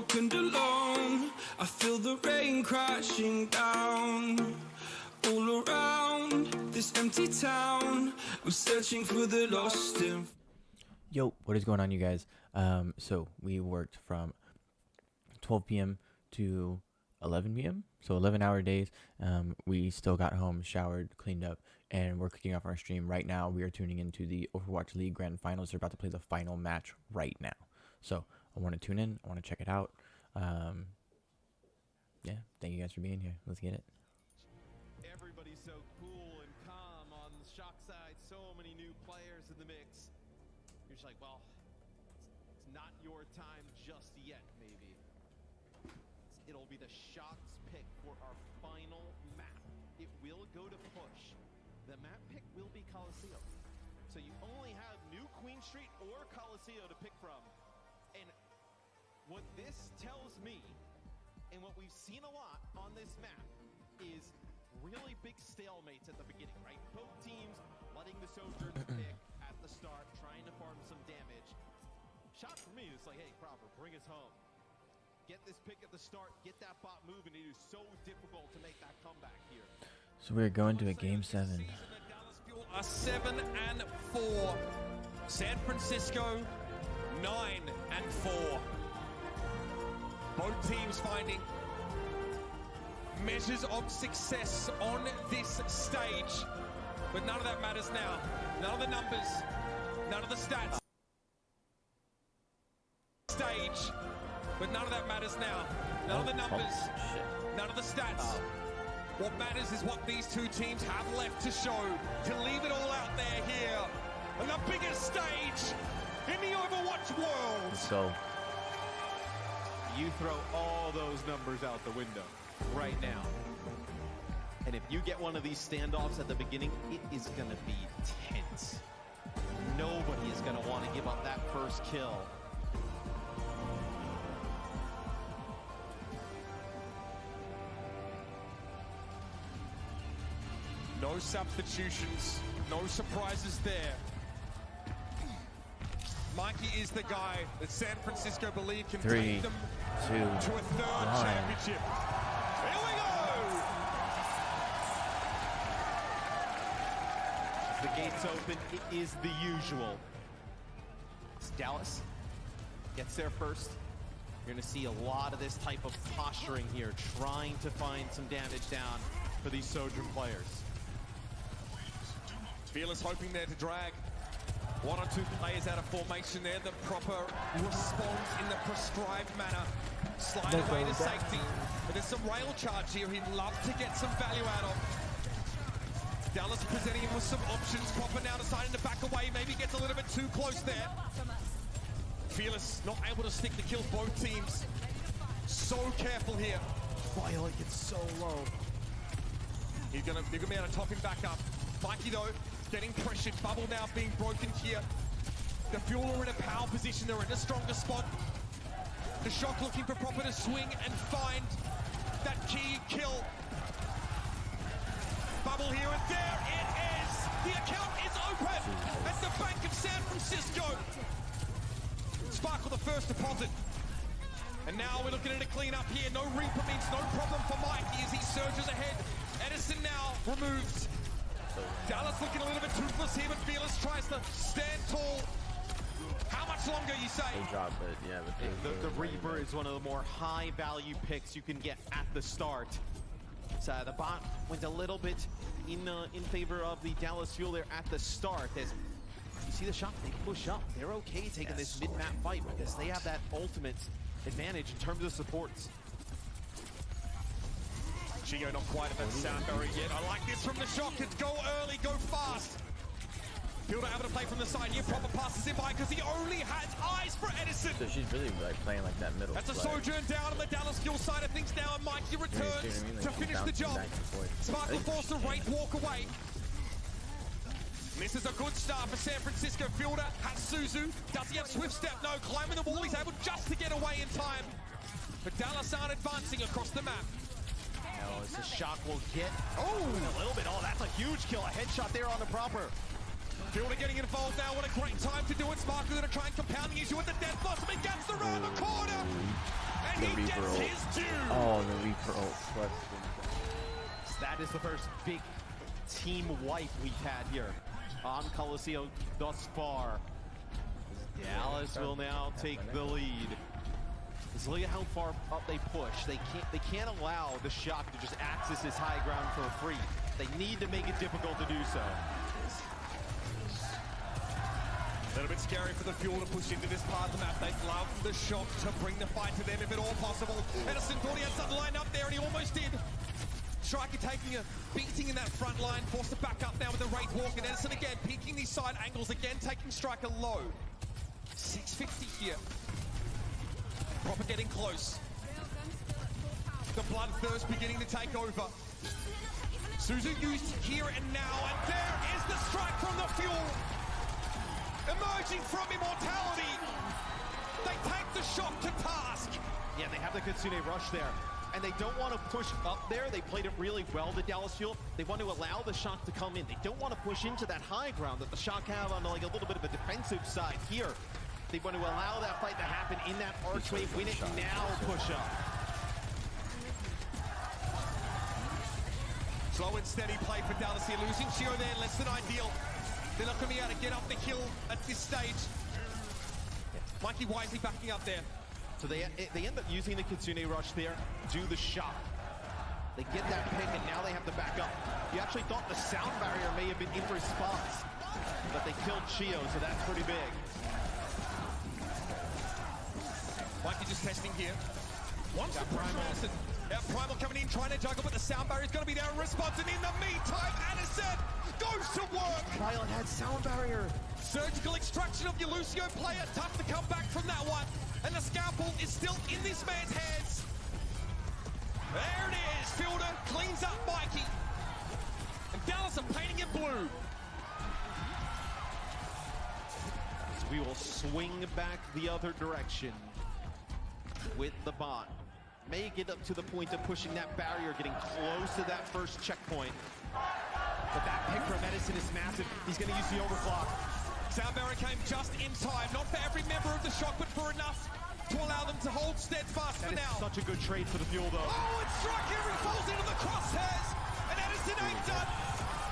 broken and alone. I feel the rain crashing down all around this empty town. I'm searching for the lost in. Yo, what is going on, you guys? So we worked from 12 p.m. to 11 p.m. So 11-hour days. We still got home, showered, cleaned up, and we're kicking off our stream right now. We are tuning into the Overwatch League Grand Finals. They're about to play the final match right now. So I want to tune in. I want to check it out. Yeah, thank you guys for being here. Let's get it. Everybody's so cool and calm on the Shock side. So many new players in the mix. You're just like, well, it's not your time just yet, maybe. It'll be the Shock's pick for our final map. It will go to push. The map pick will be Coliseum. So you only have New Queen Street or Coliseum to pick from. And what this tells me, and what we've seen a lot on this map, is really big stalemates at the beginning, right? Both teams letting the Sojourns pick at the start, trying to farm some damage. Shot for me is like, hey, Proper, bring us home. Get this pick at the start, get that bot moving. It is so difficult to make that comeback here. So we're going to a game 7. A 7-4. San Francisco 9-4. Both teams finding measures of success on this stage, but none of that matters now. None of the numbers, none of the stats. Stage, but none of that matters now. None of the numbers, none of the stats. What matters is what these two teams have left to show, to leave it all out there here on the biggest stage in the Overwatch world. Let's go. You throw all those numbers out the window right now. And if you get one of these standoffs at the beginning, it is going to be tense. Nobody is going to want to give up that first kill. No substitutions, no surprises there. Mikey is the guy that San Francisco believe can 3, take them 2, to a third 1. championship. Here we go! As the gates open, it is the usual. As Dallas gets there first. You're going to see a lot of this type of posturing here, trying to find some damage down for these Sojourn players. Fearless hoping there to drag 1 or 2 players out of formation there. The proper response in the prescribed manner. Slide away to safety. But there's some rail charge here he'd love to get some value out of. Dallas presenting him with some options. Proper now deciding to back away. Maybe gets a little bit too close there. Fearless not able to stick the kills, both teams. So careful here. Violet gets so low. They're gonna be able to top him back up. Mikey though, getting pressured. Bubble now being broken here. The Fuel are in a power position. They're in a stronger spot. The Shock looking for Proper to swing and find that key kill. Bubble here, and there it is. The account is open at the Bank of San Francisco. Sparkle the first deposit. And now we're looking at a clean up here. No Reaper means no problem for Mikey as he surges ahead. Edison now removed. Dallas looking a little bit toothless here, but Fearless tries to stand tall. How much longer, you say? They drop it, yeah. But The Reaper is one of the more high-value picks you can get at the start. So the bot went a little bit in favor of the Dallas Fuel there at the start. As you see the Shock, they push up. They're okay taking this mid-map fight because they have that ultimate advantage in terms of supports. Chigo not quite at that sound barrier yet. I like this from the Shock. It's go early, go fast. Fielder able to play from the side here. Proper passes him by because he only has eyes for Edison. so she's really like playing like that middle. That's a Sojourn down on the Dallas Fuel side of things now, and Mikey returns to finish the job. Sparkle forced to rate walk away. And this is a good start for San Francisco. Fielder has Suzu. Does he have Swift Step? No. Climbing the wall. He's able just to get away in time. But Dallas aren't advancing across the map. Now as the Shock will get a little bit. Oh, that's a huge kill. A headshot there on the Proper. Fielder getting involved now. What a great time to do it. Sparkle going to try and compound the issue with the death blossom. He gets around the corner. And the Reaper gets ult. his due. Oh, the Reaper ult. That is the first big team wipe we've had here on Coliseum thus far. Dallas will now take the lead. Just look at how far up they push. They can't allow the Shock to just access this high ground for free. They need to make it difficult to do so. A little bit scary for the Fuel to push into this part of the map. They'd love the Shock to bring the fight to them if at all possible. Edison thought he had something lined up there, and he almost did. Striker taking a beating in that front line, forced to back up now with the Wraith Walk, and Edison again peeking these side angles, again taking Striker low. 650 here. Proper getting close. The bloodthirst beginning to take over. Suzu used here and now, and there is the strike from the Fuel. Emerging from immortality. They take the Shock to task. Yeah, they have the Kitsune rush there. And they don't want to push up there. They played it really well, the Dallas Fuel. They want to allow the Shock to come in. They don't want to push into that high ground that the Shock have on like a little bit of a defensive side here. They want to allow that fight to happen in that archway, win it now, push up. Slow and steady play for Dallas here. Losing Shiro there, less than ideal. They're not going to be able to get up the hill at this stage. Mikey wisely backing up there. So they end up using the Kitsune rush there, do the Shock. They get that pick, and now they have to back up. You actually thought the sound barrier may have been in response, but they killed Chio, so that's pretty big. Mikey just testing here. Wants to push Madison. Yeah, Primal coming in, trying to juggle, but the sound barrier is going to be there in response. And in the meantime, Addison goes to work. Violet had sound barrier. Surgical extraction of your Lucio player. Tough to come back from that one. And the scalpel is still in this man's hands. There it is. Fielder cleans up Mikey. And Dallas are painting it blue. So we will swing back the other direction with the bot. May get up to the point of pushing that barrier, getting close to that first checkpoint. But that pick from Edison is massive. He's going to use the overclock. Sound barrier came just in time. Not for every member of the Shock, but for enough to allow them to hold steadfast That for is now. such a good trade for the Fuel, though. Oh, and Striker falls into the crosshairs. And Edison ain't done.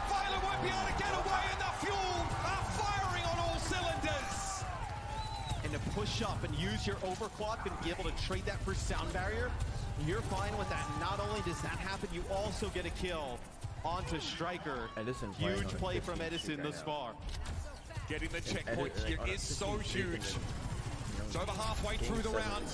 Violet won't be able to get away, and the Fuel are firing on all cylinders. And to push up and use your overclock and be able to trade that for sound barrier, you're fine with that. Not only does that happen, you also get a kill onto Striker. Edison Huge play from Edison thus far. Getting the checkpoint here is so huge. It's over halfway through the round.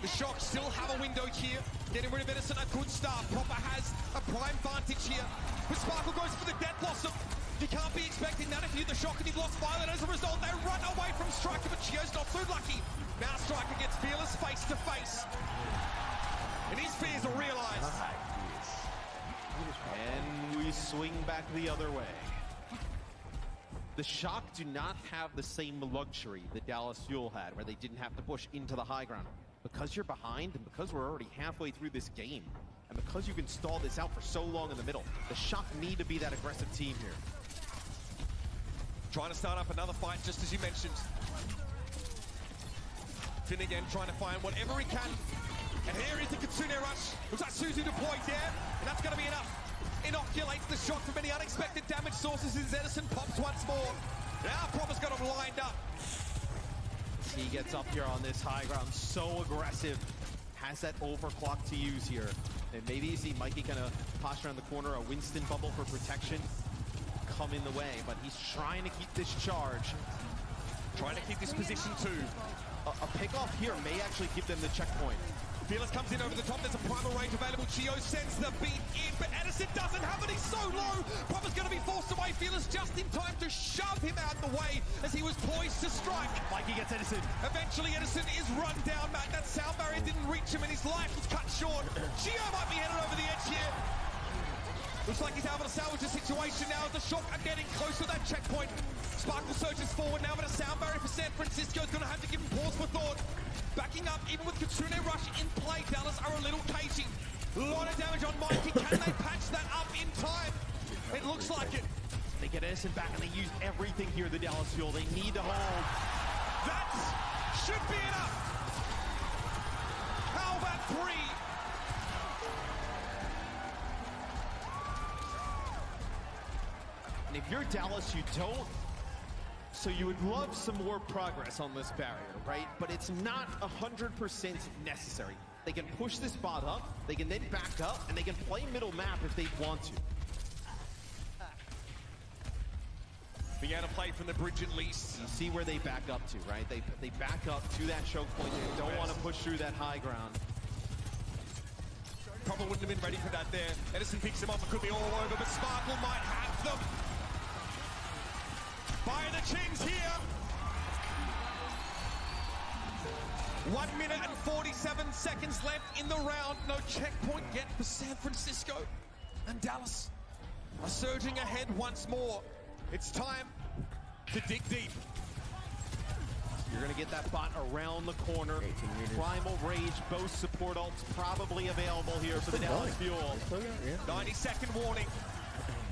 The Shock still have a window here. Getting rid of Edison, a good start. Proper has a prime vantage here. But Sparkle goes for the death blossom. You can't be expecting that if you're the Shock and you've lost Violet. As a result, they run away from Striker, but Chio's not too lucky. Now Striker gets Fearless face to face. And his fears are realized. And we swing back the other way. The Shock do not have the same luxury that Dallas Fuel had, where they didn't have to push into the high ground. Because you're behind, and because we're already halfway through this game, and because you can stall this out for so long in the middle, the Shock need to be that aggressive team here. Trying to start up another fight, just as you mentioned. Finn again trying to find whatever he can. And here is the Kitsune rush. Looks like Suzu deployed there, and that's going to be enough. Inoculates the Shock from any unexpected damage sources as Edison pops once more. Now Proper's got him lined up. He gets up here on this high ground, so aggressive. Has that overclock to use here. And maybe you see Mikey kind of posture around the corner, a Winston bubble for protection. Come in the way, but he's trying to keep this charge. Trying to keep this position too. A pickoff here may actually give them the checkpoint. Fearless comes in over the top. There's a primal range available. Chio sends the beat in, but Edison doesn't have it. He's so low. Proper's going to be forced away. Fearless just in time to shove him out the way as he was poised to strike. Mikey gets Edison. Eventually, Edison is run down, Matt. That sound barrier didn't reach him, and his life was cut short. Chio might be headed over the edge here. Looks like he's able to salvage the situation now as the Shock are getting close to that checkpoint. Sparkle surges forward now, but a sound barrier for San Francisco is going to have to give him pause for thought. Backing up, even with Kitsune Rush in play, Dallas are a little cagey. A lot of damage on Mikey. Can they patch that up in time? It looks like it. They get Edison back, and they use everything here, the Dallas Fuel. They need to hold. That should be enough. How about if you're Dallas, you don't. So you would love some more progress on this barrier, right? But it's not 100% necessary. They can push this bot up, they can then back up, and they can play middle map if they want to. Being able to play from the bridge at least. You see where they back up to, right? They back up to that choke point. They don't want to push through that high ground. Probably wouldn't have been ready for that there. Edison picks him up, it could be all over, but Sparkle might have them. By the chins here. 1 minute and 47 seconds left in the round. No checkpoint yet for San Francisco. And Dallas are surging ahead once more. It's time to dig deep. You're going to get that bot around the corner. Primal Rage, both support ults probably available here for the Dallas Fuel. 90-second warning.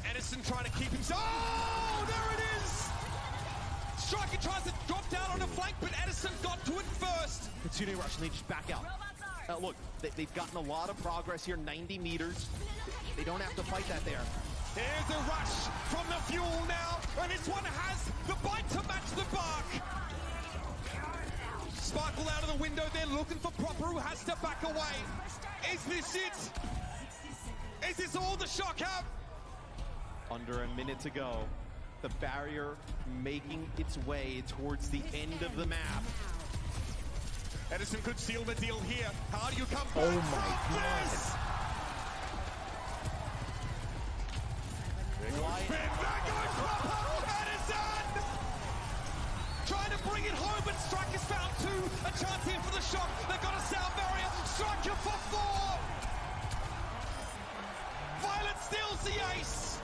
Edison trying to keep himself. Oh, there it is! Striker tries to drop down on a flank, but Edison got to it first. Kitsune Rush, and they just back out. Look, they've gotten a lot of progress here, 90 meters. They don't have to fight that there. Here's the rush from the Fuel now, and this one has the bite to match the bark. Sparkle out of the window, they're looking for Proper, who has to back away. Is this it? Is this all the Shock have? Under a minute to go. The barrier making its way towards the end of the map. Edison could seal the deal here. How do you come back? Oh my God. Edison! Trying to bring it home, but Striker's found two. A chance here for the Shock. They've got a sound barrier. Striker for 4. Violet steals the ace.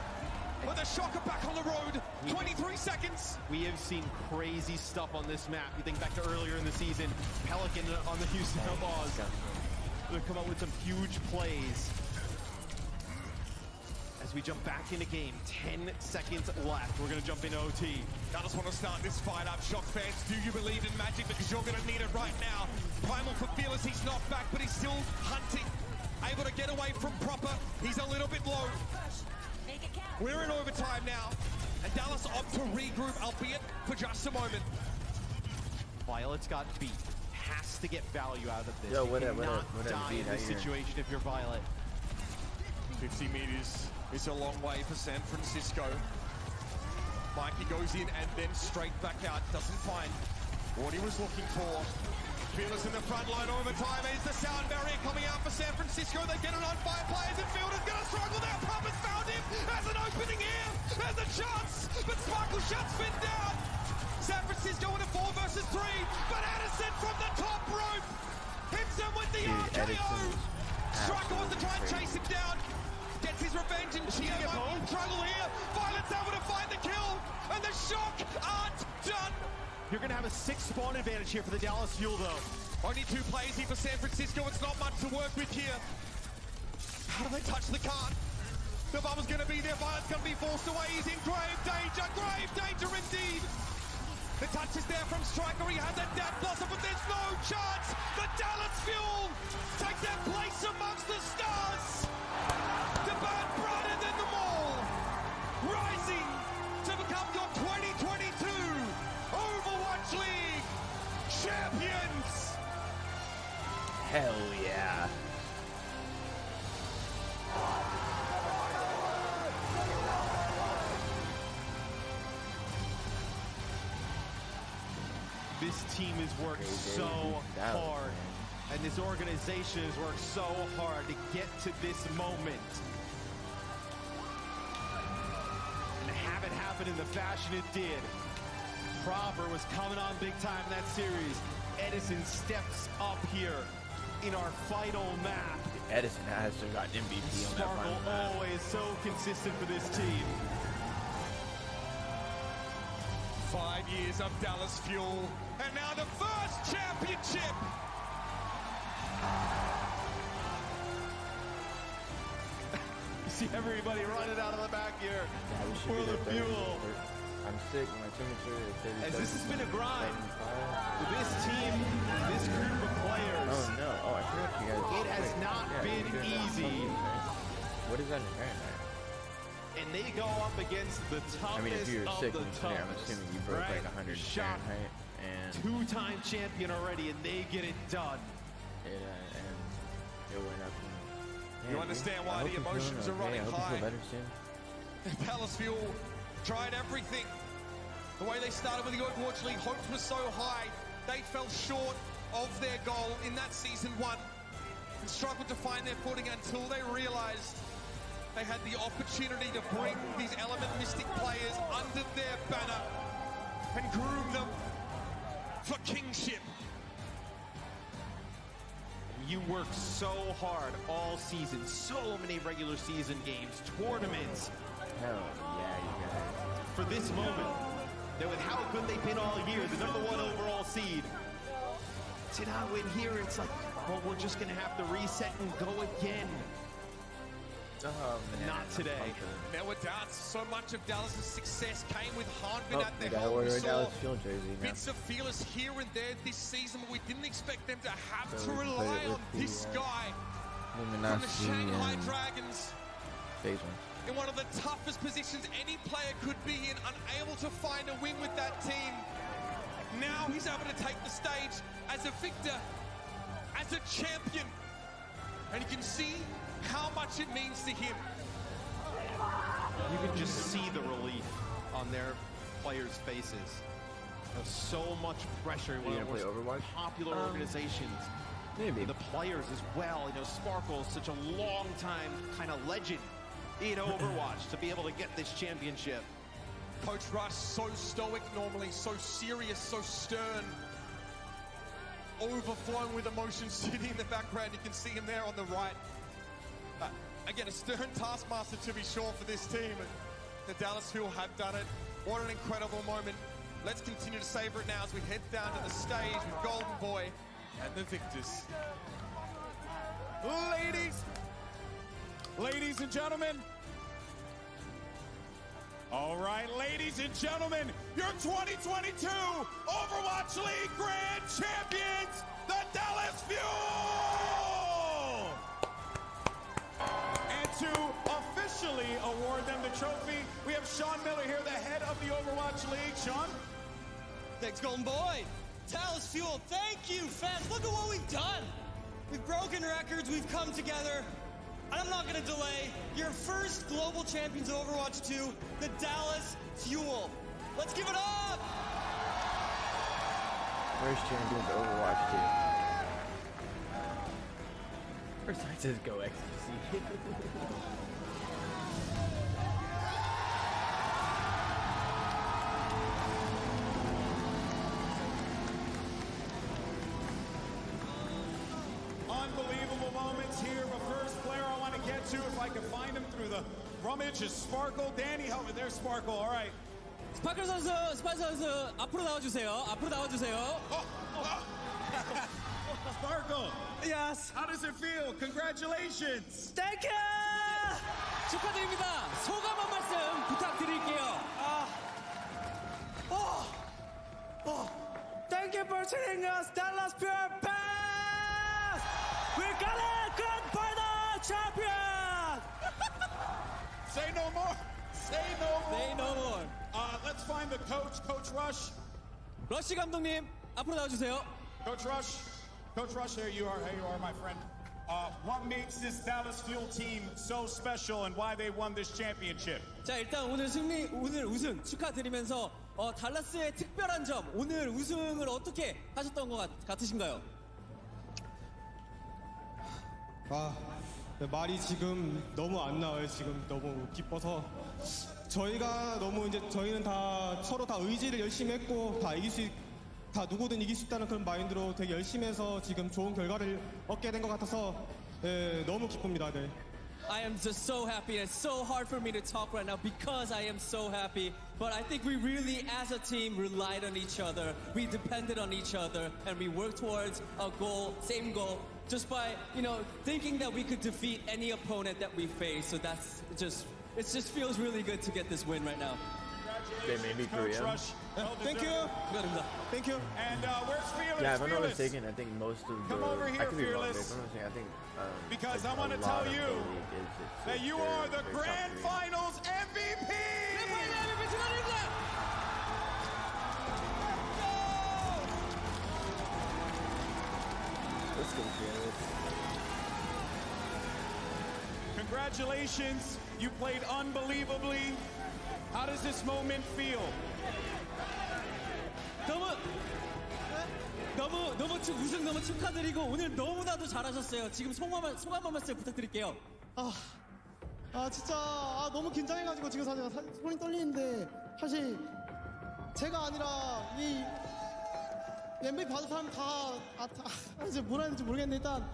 But the Shock are back on the road. 23 seconds. We have seen crazy stuff on this map. You think back to earlier in the season, Pelican on the Houston Outlaws. They've come up with some huge plays. As we jump back into game, 10 seconds left. We're going to jump into OT. I just want to start this fight up. Shock fans, do you believe in magic? Because you're going to need it right now. Primal for Fearless, he's not back, but he's still hunting. Able to get away from Proper. He's a little bit low. We're in overtime now. And Dallas opt to regroup, albeit for just a moment. Violet's got beat. Has to get value out of this. Yo, you cannot die in this situation if you're Violet. 50 meters is a long way for San Francisco. Mikey goes in and then straight back out. Doesn't find what he was looking for. Fearless in the front line overtime. Is the sound barrier coming out for San Francisco? They get it on 5 players. And Field is going to struggle there. Proper's found him. There's an opening here. There's a chance. But Sparkle shuts Finn down. San Francisco in a 4 versus 3. But Addison from the top rope hits him with the RKO. Striker wants to try and chase him down. Gets his revenge and Chia won't struggle here. Violet's able to find the kill. And the Shock aren't done. You're going to have a 6 spawn advantage here for the Dallas Fuel, though. Only 2 plays here for San Francisco. It's not much to work with here. How do they touch the card? The bomber's going to be there. Violet's going to be forced away. He's in grave danger indeed. The touch is there from Striker. He has a death blossom, but there's no chance. The Dallas Fuel take their place amongst the stars. To burn brighter than them all. Rising to become your 2022 Overwatch League champions. Hell yeah. This team has worked so hard, and this organization has worked so hard to get to this moment. And to have it happen in the fashion it did. Proper was coming on big time in that series. Edison steps up here in our final map. Edison has to have gotten MVP on that Sparkle final map. always so consistent for this team. 5 years of Dallas Fuel, and now the first championship. You see everybody running out of the back here Yeah, we should for be the there Fuel. I'm sick. My temperature is 30. As this has been a grind, this team, this group of players, Oh no! Oh, I forgot you guys. it has not been easy. What is that in there? and and they go up against the toughest I mean, if you're of sick the in there, I'm toughest. assuming you broke right? like 100 Shot, Fahrenheit, and two-time champion already, and they get it done. and it went up. And, You man, understand dude, I why hope the you're feeling emotions are okay. running I hope high. you feel better soon. Palace Fuel tried everything. The way they started with the Overwatch League, hopes were so high, they fell short of their goal in that Season 1 and struggled to find their footing until they realized they had the opportunity to bring these Element Mystic players under their banner and groom them for kingship. You work so hard all season, so many regular season games, tournaments, Hell yeah, you guys. for this moment. That with how good they've been all year, the #1 overall seed. To now win here, it's like, well, we're just gonna have to reset and go again. Oh, man. Not today. There were doubts. So much of Dallas' success came with Hanvin Oh, at we their gotta helm. wear We our saw Dallas Fuel jersey now. bits of Fearless here and there this season, but we didn't expect them to have So to we can play rely it with on the, this guy from the Luminosity Shanghai and Dragons Phase 1. in one of the toughest positions any player could be in, unable to find a win with that team. Now he's able to take the stage as a victor, as a champion, and you can see how much it means to him. You can just see the relief on their players' faces. There's so much pressure in one You of gonna the play most Overwatch? popular organizations. Maybe. The players as well. You know, Sparkle is such a long time kind of legend in Overwatch to be able to get this championship. Coach Rush, so stoic normally, so serious, so stern. Overflowing with emotion, sitting in the background. You can see him there on the right. Again, a stern taskmaster to be sure for this team. And the Dallas Fuel have done it. What an incredible moment. Let's continue to savor it now as we head down to the stage with Golden Boy and the victors. Ladies and gentlemen. All right, ladies and gentlemen, your 2022 Overwatch League Grand Champions, the Dallas Fuel! And to officially award them the trophy, we have Sean Miller here, the head of the Overwatch League. Sean? Thanks, Golden Boy. Dallas Fuel, thank you, fans. Look at what we've done. We've broken records, we've come together. And I'm not gonna delay. Your first global champions of Overwatch 2, the Dallas Fuel. Let's give it up! First champions of Overwatch 2. First time it says go XQC. Unbelievable moments here, but first player I want to get to, if I can find him through the rummage, is Sparkle. Danny, help me. There's Sparkle. All right. 스파클 선수, 앞으로 나와주세요. 앞으로 나와주세요. Sparkle, Yes. how does it feel? Congratulations. Thank you! 축하드립니다. 소감 한 말씀 부탁드릴게요. Thank you for treating us, Dallas Pure Pass! We got it! Grand Final Champion! Say no more. Say no more. Say no more. Let's find the coach, Coach Rush. 러시 감독님, 앞으로 나와주세요. Coach Rush, here you are, my friend. What makes this Dallas Fuel team so special and why they won this championship? 자, 일단 오늘 우승 축하드리면서 달라스의 특별한 점, 오늘 우승을 어떻게 하셨던 것 같으신가요? 네, 말이 지금 너무 안 나와요. 지금 너무 기뻐서 저희는 다 서로 다 의지를 열심히 했고 다 누구든 이길 수 있다는 그런 마인드로 되게 열심히 해서 지금 좋은 결과를 얻게 된 것 같아서 너무 기쁩니다. 네. I am just so happy, and it's so hard for me to talk right now because I am so happy. But I think we really, as a team, relied on each other. We depended on each other, and we worked towards a goal, same goal, just by, thinking that we could defeat any opponent that we face. So it just feels really good to get this win right now. Congratulations. They may be Coach Korean. Rush. Thank you. Thank you. And where's Fearless? Yeah, if I'm not Fearless. mistaken, I think most of the Come over here, I could be wrong, but Fearless. if I'm not mistaken, I think Because like, I want to a tell lot of you the league is that you they're- are the they're Grand South Korean. Finals MVP. Let's go, Fearless. Congratulations, you played unbelievably. How does this moment feel? 우승 너무 축하드리고 오늘 너무나도 잘하셨어요. 지금 소감 한 말씀 부탁드릴게요. 진짜 너무 긴장해가지고 지금 사실 손이 떨리는데 사실 제가 아니라 이 MVP 받은 사람 이제 뭐라 해야 될지 모르겠는데 일단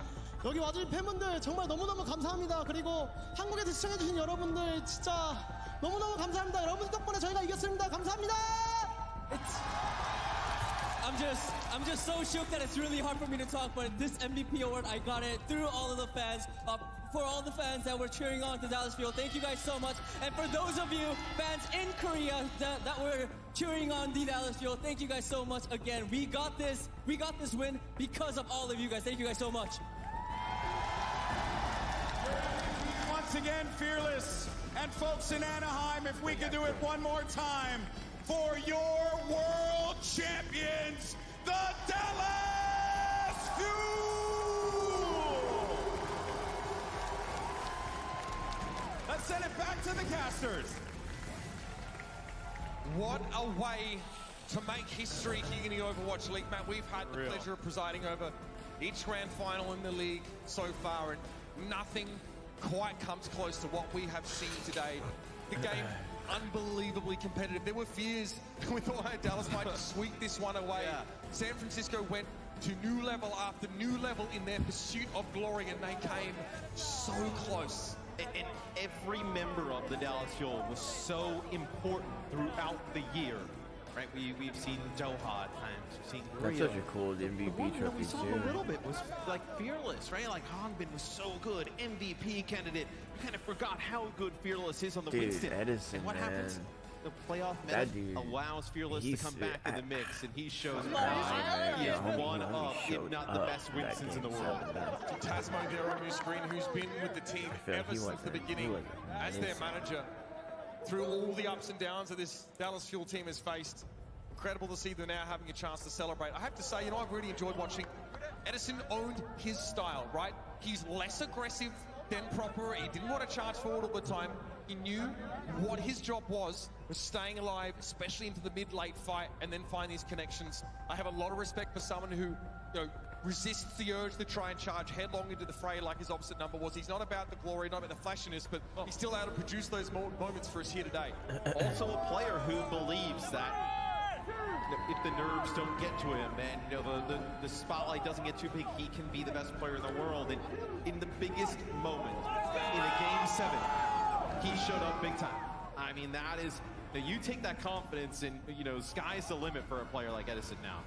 여기 와주신 팬분들 정말 너무너무 감사합니다. 그리고 한국에서 시청해주신 여러분들 진짜 너무너무 감사합니다. 여러분 덕분에 저희가 이겼습니다. 감사합니다. I'm just so shook that it's really hard for me to talk, but this MVP award, I got it through all of the fans. For all the fans that were cheering on to Dallas Fuel, thank you guys so much. And for those of you fans in Korea that were cheering on the Dallas Fuel, thank you guys so much. Again, we got this win because of all of you guys. Thank you guys so much. Once again, Fearless and folks in Anaheim, if we could do it one more time for your world champions, the Dallas Fuel! Let's send it back to the casters. What a way to make history here in the Overwatch League, Matt. We've had the pleasure of presiding over each grand final in the league so far, and nothing quite comes close to what we have seen today. The game, unbelievably competitive. There were fears we thought Dallas might sweep this one away. Yeah. San Francisco went to new level after new level in their pursuit of glory, and they came so close. And every member of the Dallas Fuel was so important throughout the year, right? We've seen Doha at times, we've seen That's Rio. such a cool The MVP one that we trophy saw too. a little bit was like Fearless, right? Like Hongbin was so good, MVP candidate. We kind of forgot how good Fearless is on the Dude, Winston. Edison, and what happens? man. The playoff That meta dude, allows Fearless to he's- come back in the mix, and he shows Nah, man, he is homie- one homie of, if showed not the up best that Winstons in the game world. seven. Tasmo there on your screen, who's been with the team feel like ever he since the wasn't- he beginning wasn't as their missing. manager. Through all the ups and downs that this Dallas Fuel team has faced, incredible to see them now having a chance to celebrate. I have to say, I've really enjoyed watching. Edison owned his style, right? He's less aggressive than Proper. He didn't want to charge forward all the time. He knew what his job was staying alive, especially into the mid-late fight, and then find these connections. I have a lot of respect for someone who, resists the urge to try and charge headlong into the fray like his opposite number was. He's not about the glory, not about the flashiness, but he's still able to produce those moments for us here today. Also a player who believes that if the nerves don't get to him and the spotlight doesn't get too big, he can be the best player in the world. And in the biggest moment, in a game 7, he showed up big time. I mean, that is, you take that confidence and, sky's the limit for a player like Edison now.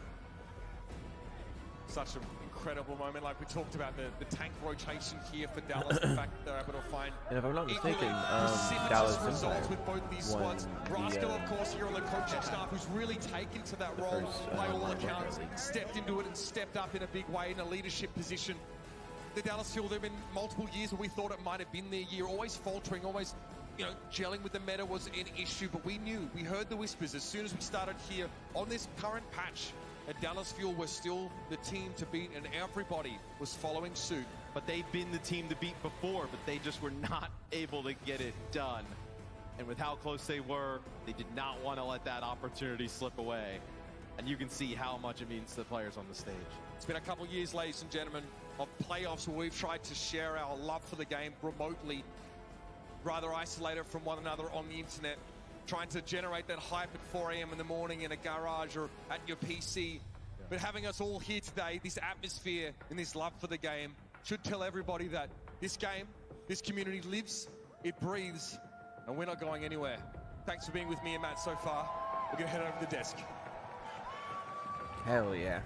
Such an incredible moment, like we talked about the tank rotation here for Dallas. The fact that they're able to find And if I'm not equally mistaken, precipitous Dallas results Empire with both these won squads. the, Rascal, of course, here on the coaching staff, who's really taken to that role first, by all World accounts, Cup League. stepped into it and stepped up in a big way in a leadership position. The Dallas Fuel, there have been multiple years where we thought it might have been their year, always faltering, always gelling with the meta was an issue, but we heard the whispers as soon as we started here on this current patch. At Dallas Fuel, we're still the team to beat, and everybody was following suit. But they've been the team to beat before, but they just were not able to get it done. And with how close they were, they did not want to let that opportunity slip away. And you can see how much it means to the players on the stage. It's been a couple of years, ladies and gentlemen, of playoffs where we've tried to share our love for the game remotely, rather isolated from one another on the internet, trying to generate that hype at 4 a.m. in the morning in a garage or at your PC. But having us all here today, this atmosphere and this love for the game should tell everybody that this game, this community lives, it breathes, and we're not going anywhere. Thanks for being with me and Matt so far. We're gonna head over to the desk. Hell yeah.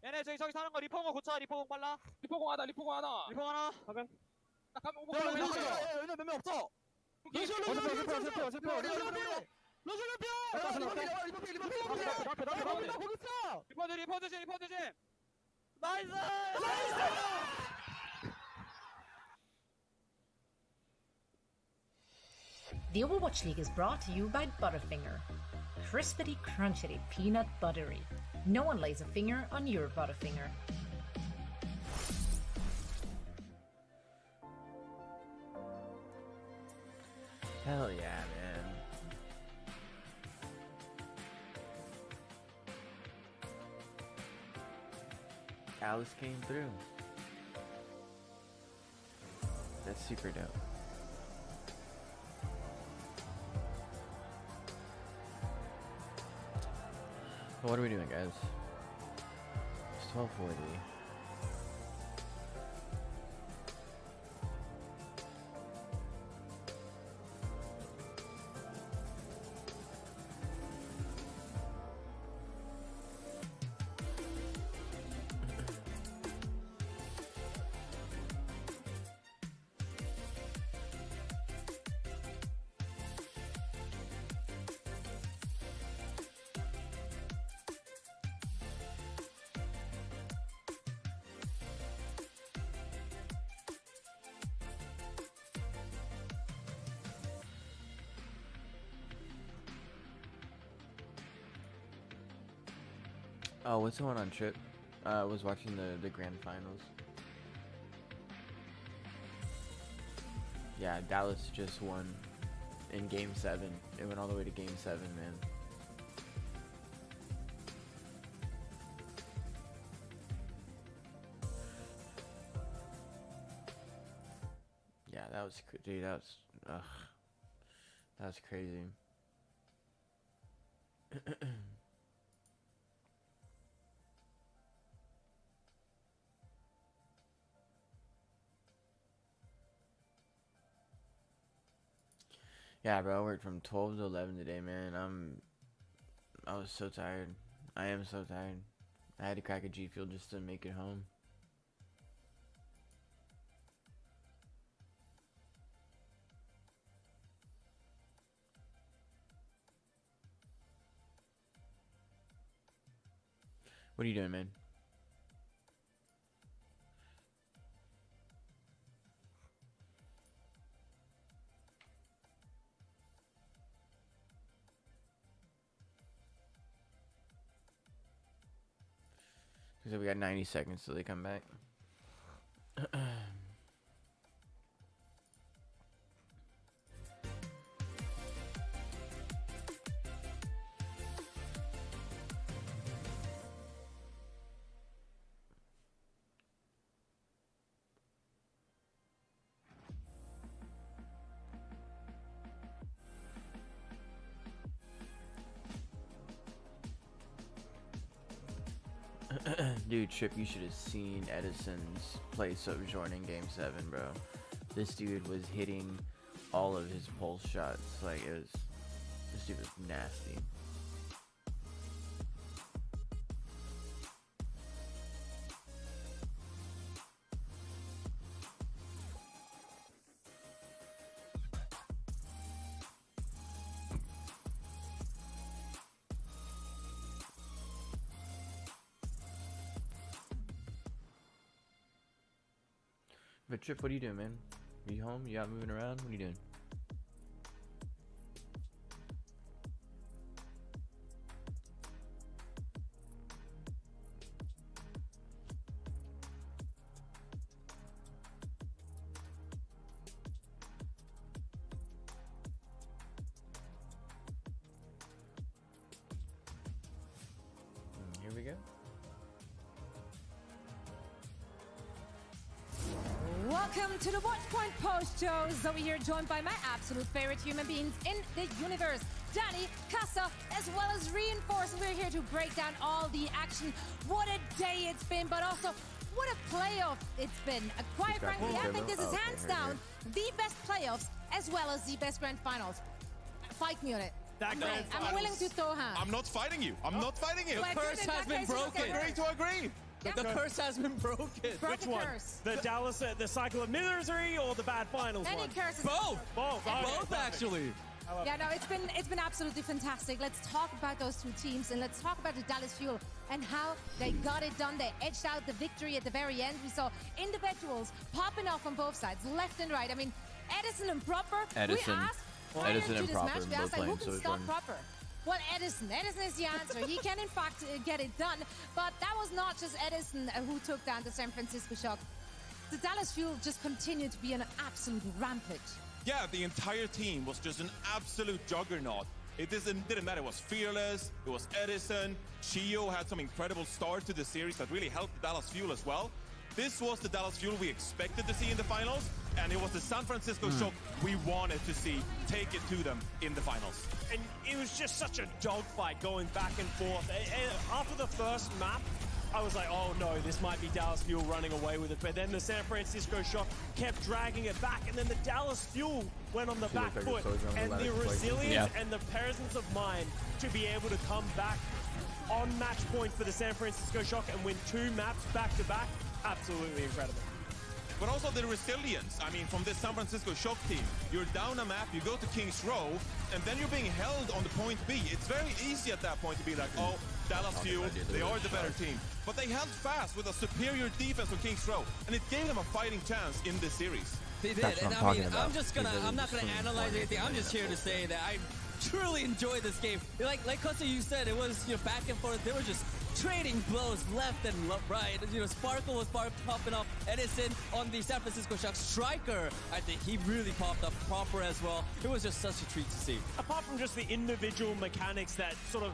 얘네 저기 사는 거 리포공 고쳐. 리포공 빨라. 리포공 하나. 리포공 하나. 몇명 없어. The Overwatch League is brought to you by Butterfinger. Crispity, crunchity, peanut buttery. No one lays a finger on your Butterfinger. Hell yeah, man. Alice came through. That's super dope. So what are we doing, guys? It's 12:40. Oh, what's the one on Trip? I was watching the grand finals. Yeah, Dallas just won in Game 7. It went all the way to Game 7, man. Yeah, that was dude. That was crazy. Yeah, bro, I worked from 12 to 11 today, man. I was so tired. I am so tired. I had to crack a G Fuel just to make it home. What are you doing, man? So we got 90 seconds till they come back. Dude, Trip, you should have seen Edison's play Sojourn in Game 7, bro. This dude was hitting all of his pulse shots. Like, this dude was nasty. But Trip, what are you doing, man? Are you home? You out moving around? What are you doing? Here we go. Welcome to the Watchpoint Post Show. Zoe here, joined by my absolute favorite human beings in the universe, Danny, Casa, as well as Reinforce. We're here to break down all the action. What a day it's been, but also what a playoff it's been. Quite frankly, I think this is hands down the best playoffs as well as the best grand finals. Fight me on it. I'm willing to throw hands. I'm not fighting you. I'm not fighting you. The curse has been broken. Agree to agree. The curse has been broken. Broke Which a one? curse. The Dallas, the cycle of misery, or the bad finals Any one? curses. Both. Both. Okay, Both, perfect. actually. Yeah, no, it's been absolutely fantastic. Let's talk about those two teams and let's talk about the Dallas Fuel and how they got it done. They edged out the victory at the very end. We saw individuals popping off on both sides, left and right. I mean, Edison and Proper. Edison. We asked prior Edison to and this Proper match, we both asked like, who playing, can so is stop Jordan. Proper? Well, Edison. Edison is the answer. He can, in fact, get it done. But that was not just Edison who took down the San Francisco Shock. The Dallas Fuel just continued to be an absolute rampage. Yeah, the entire team was just an absolute juggernaut. It didn't matter. It was Fearless, it was Edison, Chio had some incredible start to the series that really helped the Dallas Fuel as well. This was the Dallas Fuel we expected to see in the finals, and it was the San Francisco Shock we wanted to see take it to them in the finals. And it was just such a dogfight going back and forth. After the first map, I was like, oh no, this might be Dallas Fuel running away with it. But then the San Francisco Shock kept dragging it back, and then the Dallas Fuel went on the back foot. And the resilience and the presence of mind to be able to come back on match point for the San Francisco Shock and win 2 maps back to back, absolutely incredible. But also the resilience, I mean, from this San Francisco Shock team. You're down a map, you go to King's Row, and then you're being held on the point B. It's very easy at that point to be like, oh, Dallas Fuel, they are the better team. But they held fast with a superior defense on King's Row, and it gave them a fighting chance in this series. They did, and I mean, I'm not gonna analyze anything. I'm just here to say that I truly enjoyed this game. Like Kosa, you said, it was back and forth. They were just trading blows left and right. Sparkle was popping off. Edison on the San Francisco Shock. Striker, I think he really popped up. Proper as well. It was just such a treat to see. Apart from just the individual mechanics that sort of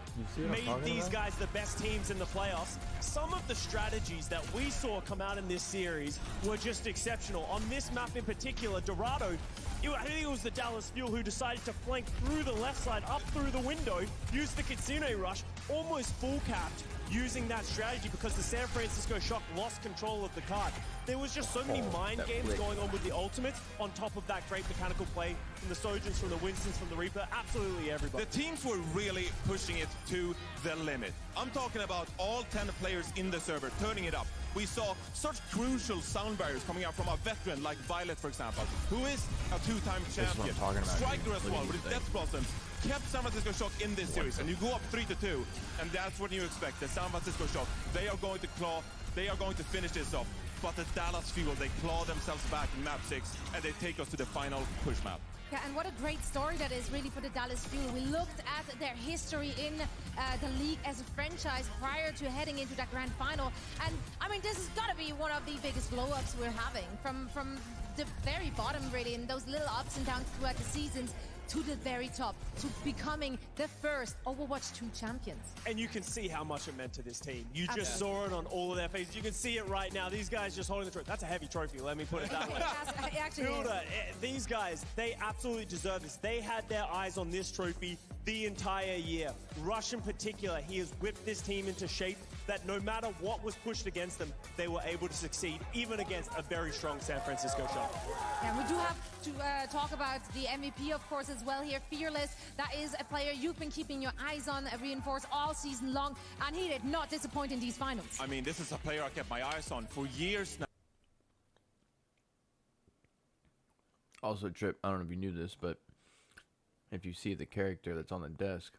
made these guys the best teams in the playoffs, some of the strategies that we saw come out in this series were just exceptional. On this map in particular, Dorado, I think it was the Dallas Fuel who decided to flank through the left side, up through the window, use the Kitsune Rush, almost full capped, using that strategy because the San Francisco Shock lost control of the card. There was just so many mind games going on with the ultimates on top of that great mechanical play from the Sojins, from the Winstons, from the Reaper, absolutely everybody. The teams were really pushing it to the limit. I'm talking about all 10 players in the server turning it up. We saw such crucial sound barriers coming out from a veteran like Violet, for example, who is a 2-time champion. Striker as well, with his Death Blossom, kept San Francisco Shock in this series, and you go up 3-2, and that's what you expect. The San Francisco Shock, they are going to claw, they are going to finish this off. But the Dallas Fuel, they claw themselves back in map 6, and they take us to the final push map. Yeah, and what a great story that is really for the Dallas Fuel. We looked at their history in the league as a franchise prior to heading into that grand final. And I mean, this has got to be one of the biggest blow-ups we're having from the very bottom, really, and those little ups and downs throughout the seasons to the very top, to becoming the first Overwatch 2 champions. And you can see how much it meant to this team. You just saw it on all of their faces. You can see it right now. These guys just holding the trophy. That's a heavy trophy, let me put it that way. It actually Hilda, these guys, they absolutely deserve this. They had their eyes on this trophy the entire year. Rush in particular, he has whipped this team into shape that no matter what was pushed against them, they were able to succeed, even against a very strong San Francisco Shock. And we do have to talk about the MVP, of course, as well here. Fearless, that is a player you've been keeping your eyes on, Reinforce all season long, and he did not disappoint in these finals. I mean, this is a player I kept my eyes on for years now. Also, Trip, I don't know if you knew this, but if you see the character that's on the desk,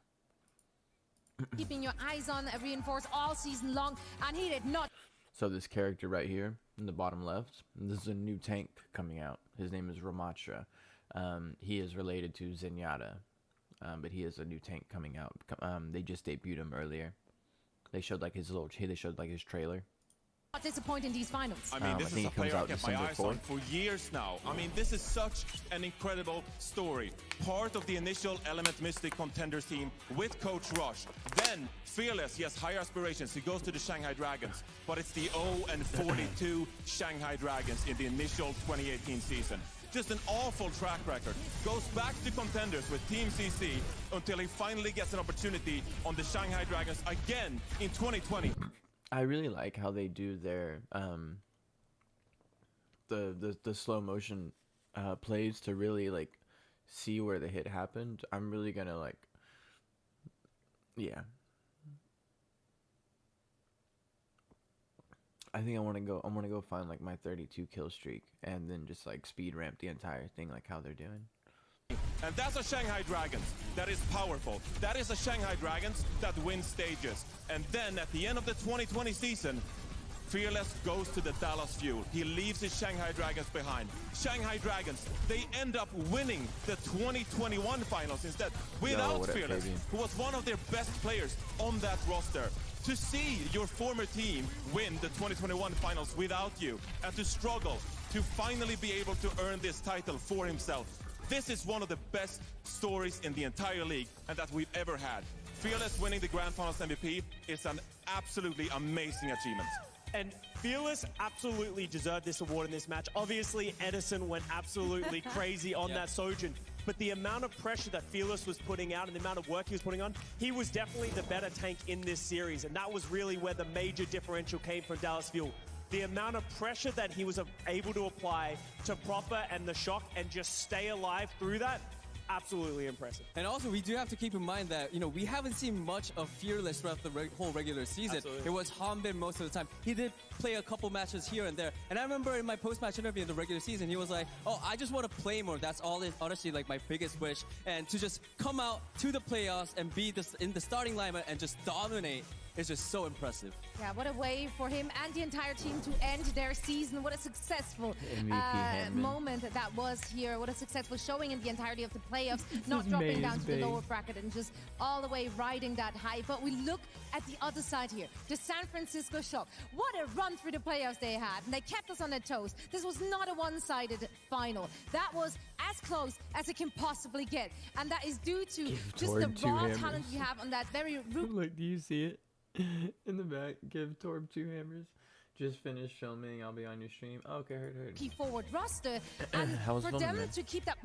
Keeping your eyes on Reinforce all season long, and he did not. so this character right here in the bottom left, this is a new tank coming out. His name is Ramatra. He is related to Zenyatta, but he is a new tank coming out. They just debuted him earlier. They showed like his trailer. Not disappoint in these finals. I mean, this I think is a it comes player I out kept my December eyes on 4th. for years now. I mean, this is such an incredible story. Part of the initial Element Mystic contenders team with Coach Rush. Then, Fearless, he has high aspirations. He goes to the Shanghai Dragons. But it's the 0-42 Shanghai Dragons in the initial 2018 season. Just an awful track record. Goes back to contenders with Team CC until he finally gets an opportunity on the Shanghai Dragons again in 2020. I really like how they do their the slow motion plays to really like see where the hit happened. I'm really gonna like, yeah. I think I want to go. I want to go find like my 32 kill streak and then just like speed ramp the entire thing, like how they're doing. And that's a Shanghai Dragons that is powerful. That is a Shanghai Dragons that wins stages. And then at the end of the 2020 season, Fearless goes to the Dallas Fuel. He leaves his Shanghai Dragons behind. Shanghai Dragons, they end up winning the 2021 finals instead without Fearless, who was one of their best players on that roster. To see your former team win the 2021 finals without you and to struggle to finally be able to earn this title for himself. This is one of the best stories in the entire league and that we've ever had. Fearless winning the Grand Finals MVP is an absolutely amazing achievement. And Fearless absolutely deserved this award in this match. Obviously, Edison went absolutely crazy on that Sojourn. But the amount of pressure that Fearless was putting out and the amount of work he was putting on, he was definitely the better tank in this series. And that was really where the major differential came from Dallas Fuel. The amount of pressure that he was able to apply to Proper and the Shock and just stay alive through that, absolutely impressive. And also, we do have to keep in mind that, you know, we haven't seen much of Fearless throughout the whole regular season. Absolutely. It was Hanbin most of the time. He did play a couple matches here and there. And I remember in my post-match interview in the regular season, he was like, oh, I just want to play more. That's all is honestly like my biggest wish. And to just come out to the playoffs and be in the starting lineup and just dominate is just so impressive. Yeah, what a way for him and the entire team to end their season. What a successful moment that was here. What a successful showing in the entirety of the playoffs. Not dropping down to the lower bracket and just all the way riding that high. But we look at the other side here. The San Francisco Shock. What a run through the playoffs they had. And they kept us on their toes. This was not a one-sided final. That was as close as it can possibly get. And that is due to just the raw talent we have on that very Look, do you see it? In the back, give Torb 2 hammers. Just finished filming. I'll be on your stream. Oh, okay, heard. key forward roster, and for them to keep that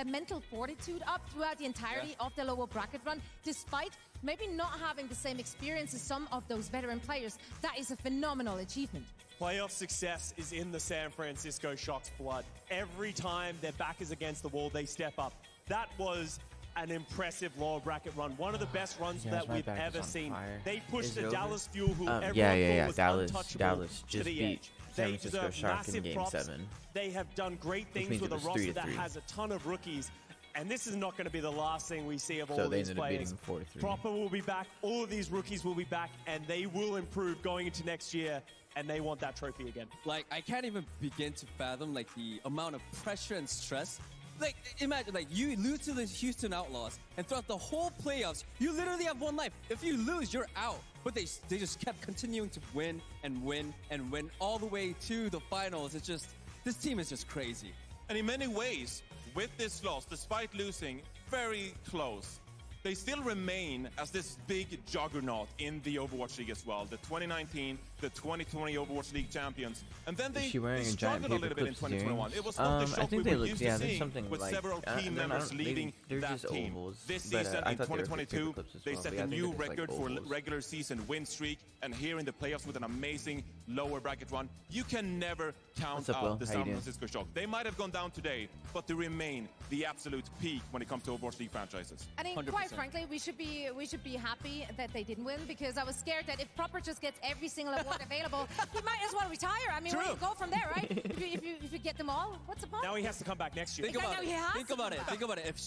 mental fortitude up throughout the entirety of the lower bracket run, despite maybe not having the same experience as some of those veteran players, that is a phenomenal achievement. Playoff success is in the San Francisco Shock's blood. Every time their back is against the wall, they step up. That was an impressive lower bracket run. One of the best runs that we've ever seen. They pushed the Dallas Fuel, who everyone thought was untouchable, Dallas to just the beat edge. San They Francisco deserve Shock in massive Game props. 7. They have done great things with a roster that has a ton of rookies. And this is not going to be the last thing we see of all these players. Proper will be back. All of these rookies will be back, and they will improve going into next year. And they want that trophy again. Like, I can't even begin to fathom like the amount of pressure and stress. Like, imagine, like, you lose to the Houston Outlaws, and throughout the whole playoffs, you literally have one life. If you lose, you're out. But they just kept continuing to win and win and win all the way to the finals. It's just, this team is just crazy. And in many ways, with this loss, despite losing very close, they still remain as this big juggernaut in the Overwatch League as well. The 2019, the 2020 Overwatch League champions. And then they struggled a little bit in 2021. It was not the shock we were used to seeing with several key members leading that team. This season in 2022, they set a new record for regular season win streak. And here in the playoffs with an amazing lower bracket run, you can never count out the San Francisco Shock. They might have gone down today, but they remain the absolute peak when it comes to Overwatch League franchises. I mean, quite frankly, we should be happy that they didn't win, because I was scared that if Proper just gets every single award available, he might as well retire. I mean, where do you go from there, right? if you get them all, what's the point? Now he has to come back next year. Think about it.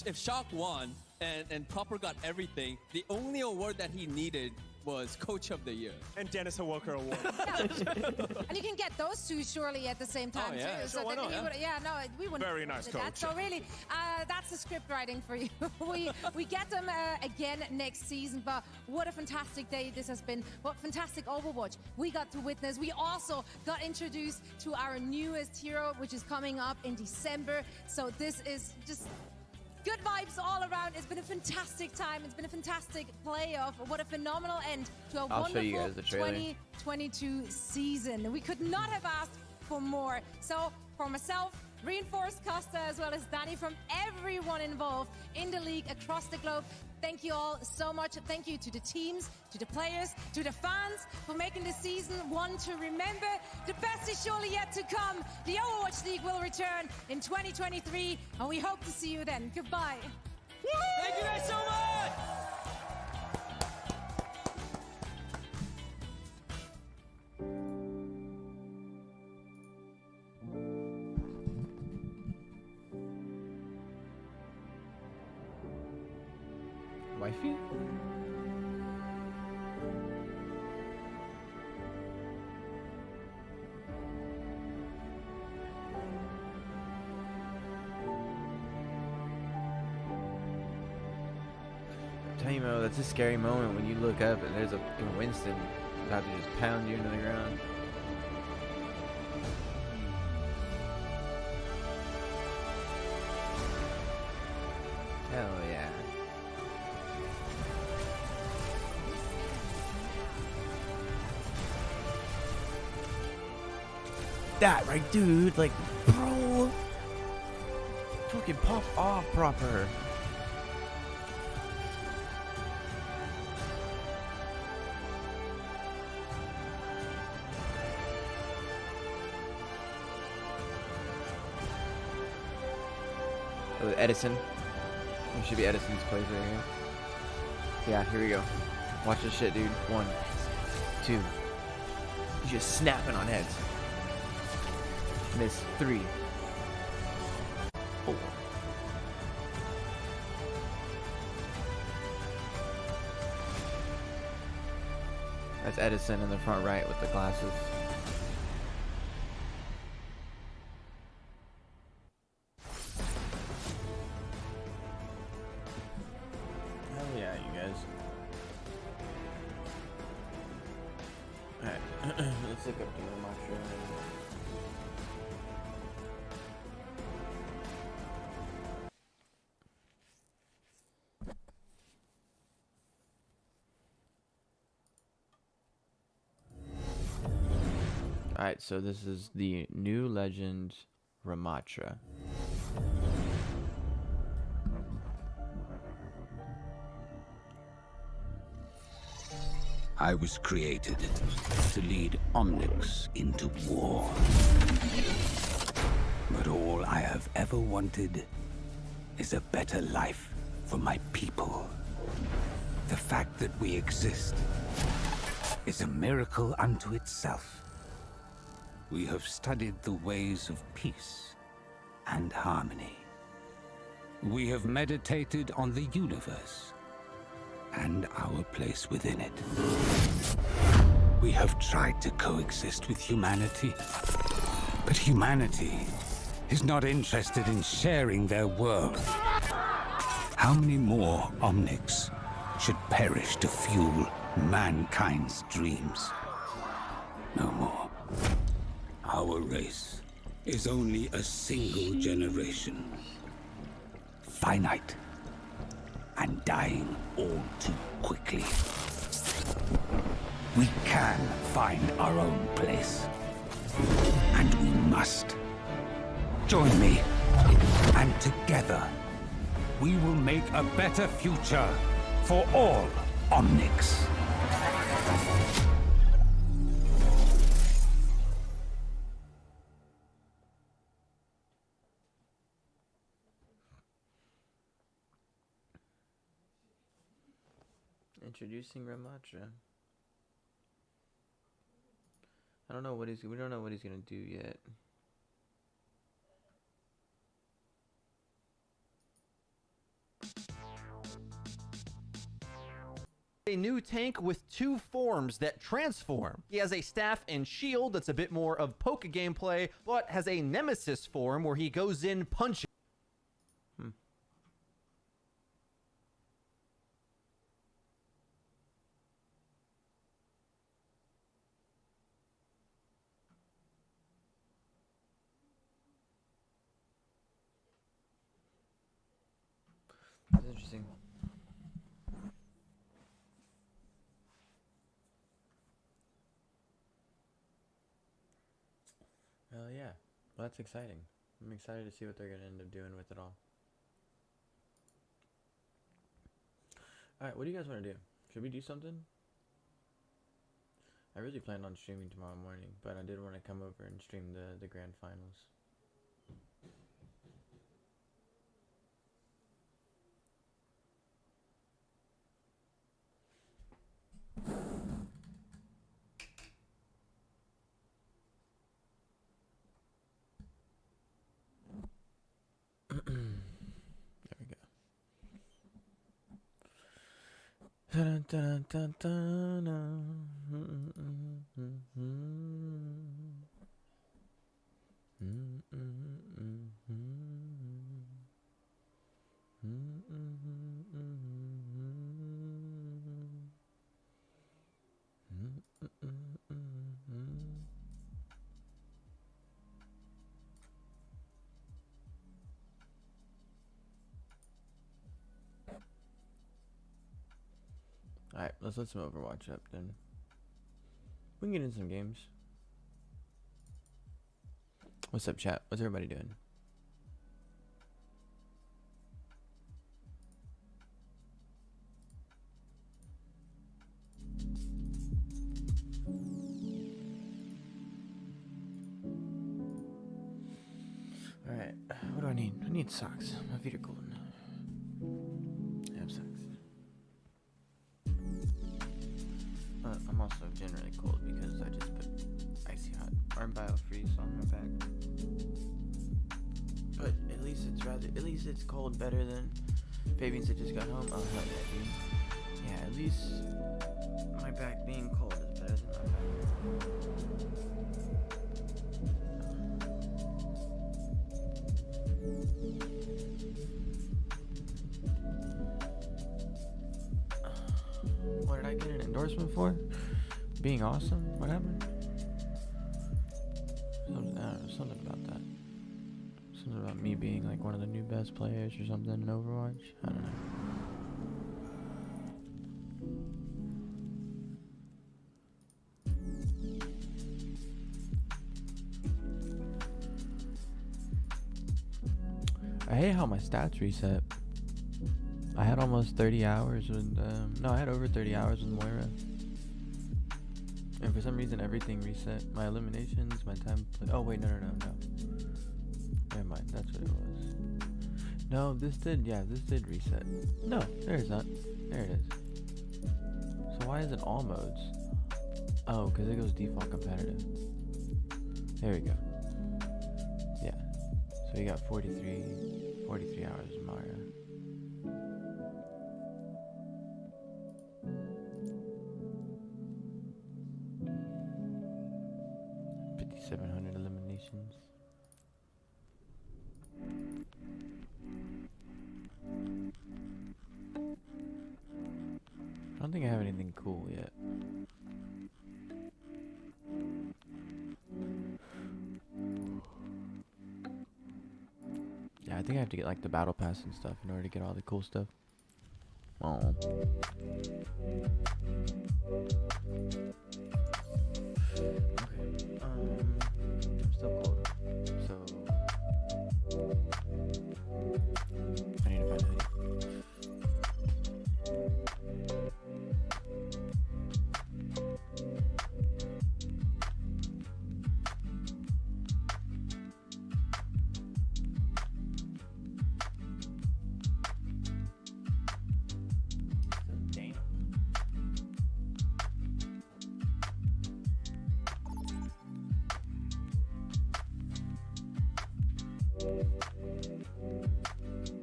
If Shock won and Proper got everything, the only award that he needed was Coach of the Year. And Dennis Hawker Award. And you can get those two surely at the same time, too. Sure, So why not? We wouldn't. Very nice coach. That. So really, that's the script writing for you. we get them again next season, but what a fantastic day this has been. What fantastic Overwatch we got to witness. We also got introduced to our newest hero, which is coming up in December. So this is just good vibes all around. It's been a fantastic time. It's been a fantastic playoff. What a phenomenal end to a wonderful 2022 season. We could not have asked for more. So for myself, Reinforced, Costa, as well as Danny, from everyone involved in the league across the globe, thank you all so much. Thank you to the teams, to the players, to the fans for making this season one to remember. The best is surely yet to come. The Overwatch League will return in 2023, and we hope to see you then. Goodbye. Thank you guys so much! wifey? Tell you, Mo, that's a scary moment when you look up and there's a fucking Winston about to just pound you into the ground. Hell yeah. That right, dude, like, bro, fucking pop off proper. Oh, Edison. It should be Edison's place right here. Yeah, here we go. Watch this shit, dude. 1, 2. He's just snapping on heads. Miss 3, 4. That's Edison in the front right with the glasses. Hell yeah, you guys. Alright, let's look up the Ramattra. Alright, so this is the new legend Ramattra. I was created to lead Omnix into war. But all I have ever wanted is a better life for my people. The fact that we exist is a miracle unto itself. We have studied the ways of peace and harmony. We have meditated on the universe and our place within it. We have tried to coexist with humanity, but humanity is not interested in sharing their world. How many more Omnics should perish to fuel mankind's dreams? No more. Our race is only a single generation. Finite and dying all too quickly. We can find our own place. And we must. Join me, and together, we will make a better future for all Omnics. Introducing Ramattra. I don't know what he's. We don't know what he's gonna do yet. A new tank with 2 forms that transform. He has a staff and shield that's a bit more of Poke gameplay, but has a Nemesis form where he goes in punching. That's interesting. Hell yeah. Well, that's exciting. I'm excited to see what they're going to end up doing with it all. Alright, what do you guys want to do? Should we do something? I really planned on streaming tomorrow morning, but I did want to come over and stream the grand finals. There we go. Dun, dun, dun, dun, dun. Alright, let's let some Overwatch up then. We can get in some games. What's up, chat? What's everybody doing? Alright, what do I need? I need socks. My feet are cold. I have socks. I'm also generally cold because I just put icy hot arm biofreeze on my back. But at least it's cold better than Fabian said just got home. Oh hell yeah, dude. Yeah, at least my back being cold is better than my back. What did I get an endorsement for? Being awesome? What happened? Something, I don't know, something about that. Something about me being like one of the new best players or something in Overwatch. I don't know. I hate how my stats reset. I had almost 30 hours with, no, I had over 30 hours with Moira. And for some reason, everything reset. My eliminations, my time play. Oh, wait, no. Never mind, that's what it was. No, this did reset. No, there it's not. There it is. So why is it all modes? Oh, because it goes default competitive. There we go. Yeah. So we got 43 hours with Moira. 700 eliminations. I don't think I have anything cool yet. Yeah, I think I have to get like the battle pass and stuff in order to get all the cool stuff. Oh. I'm still cold, so I need to find a hoodie.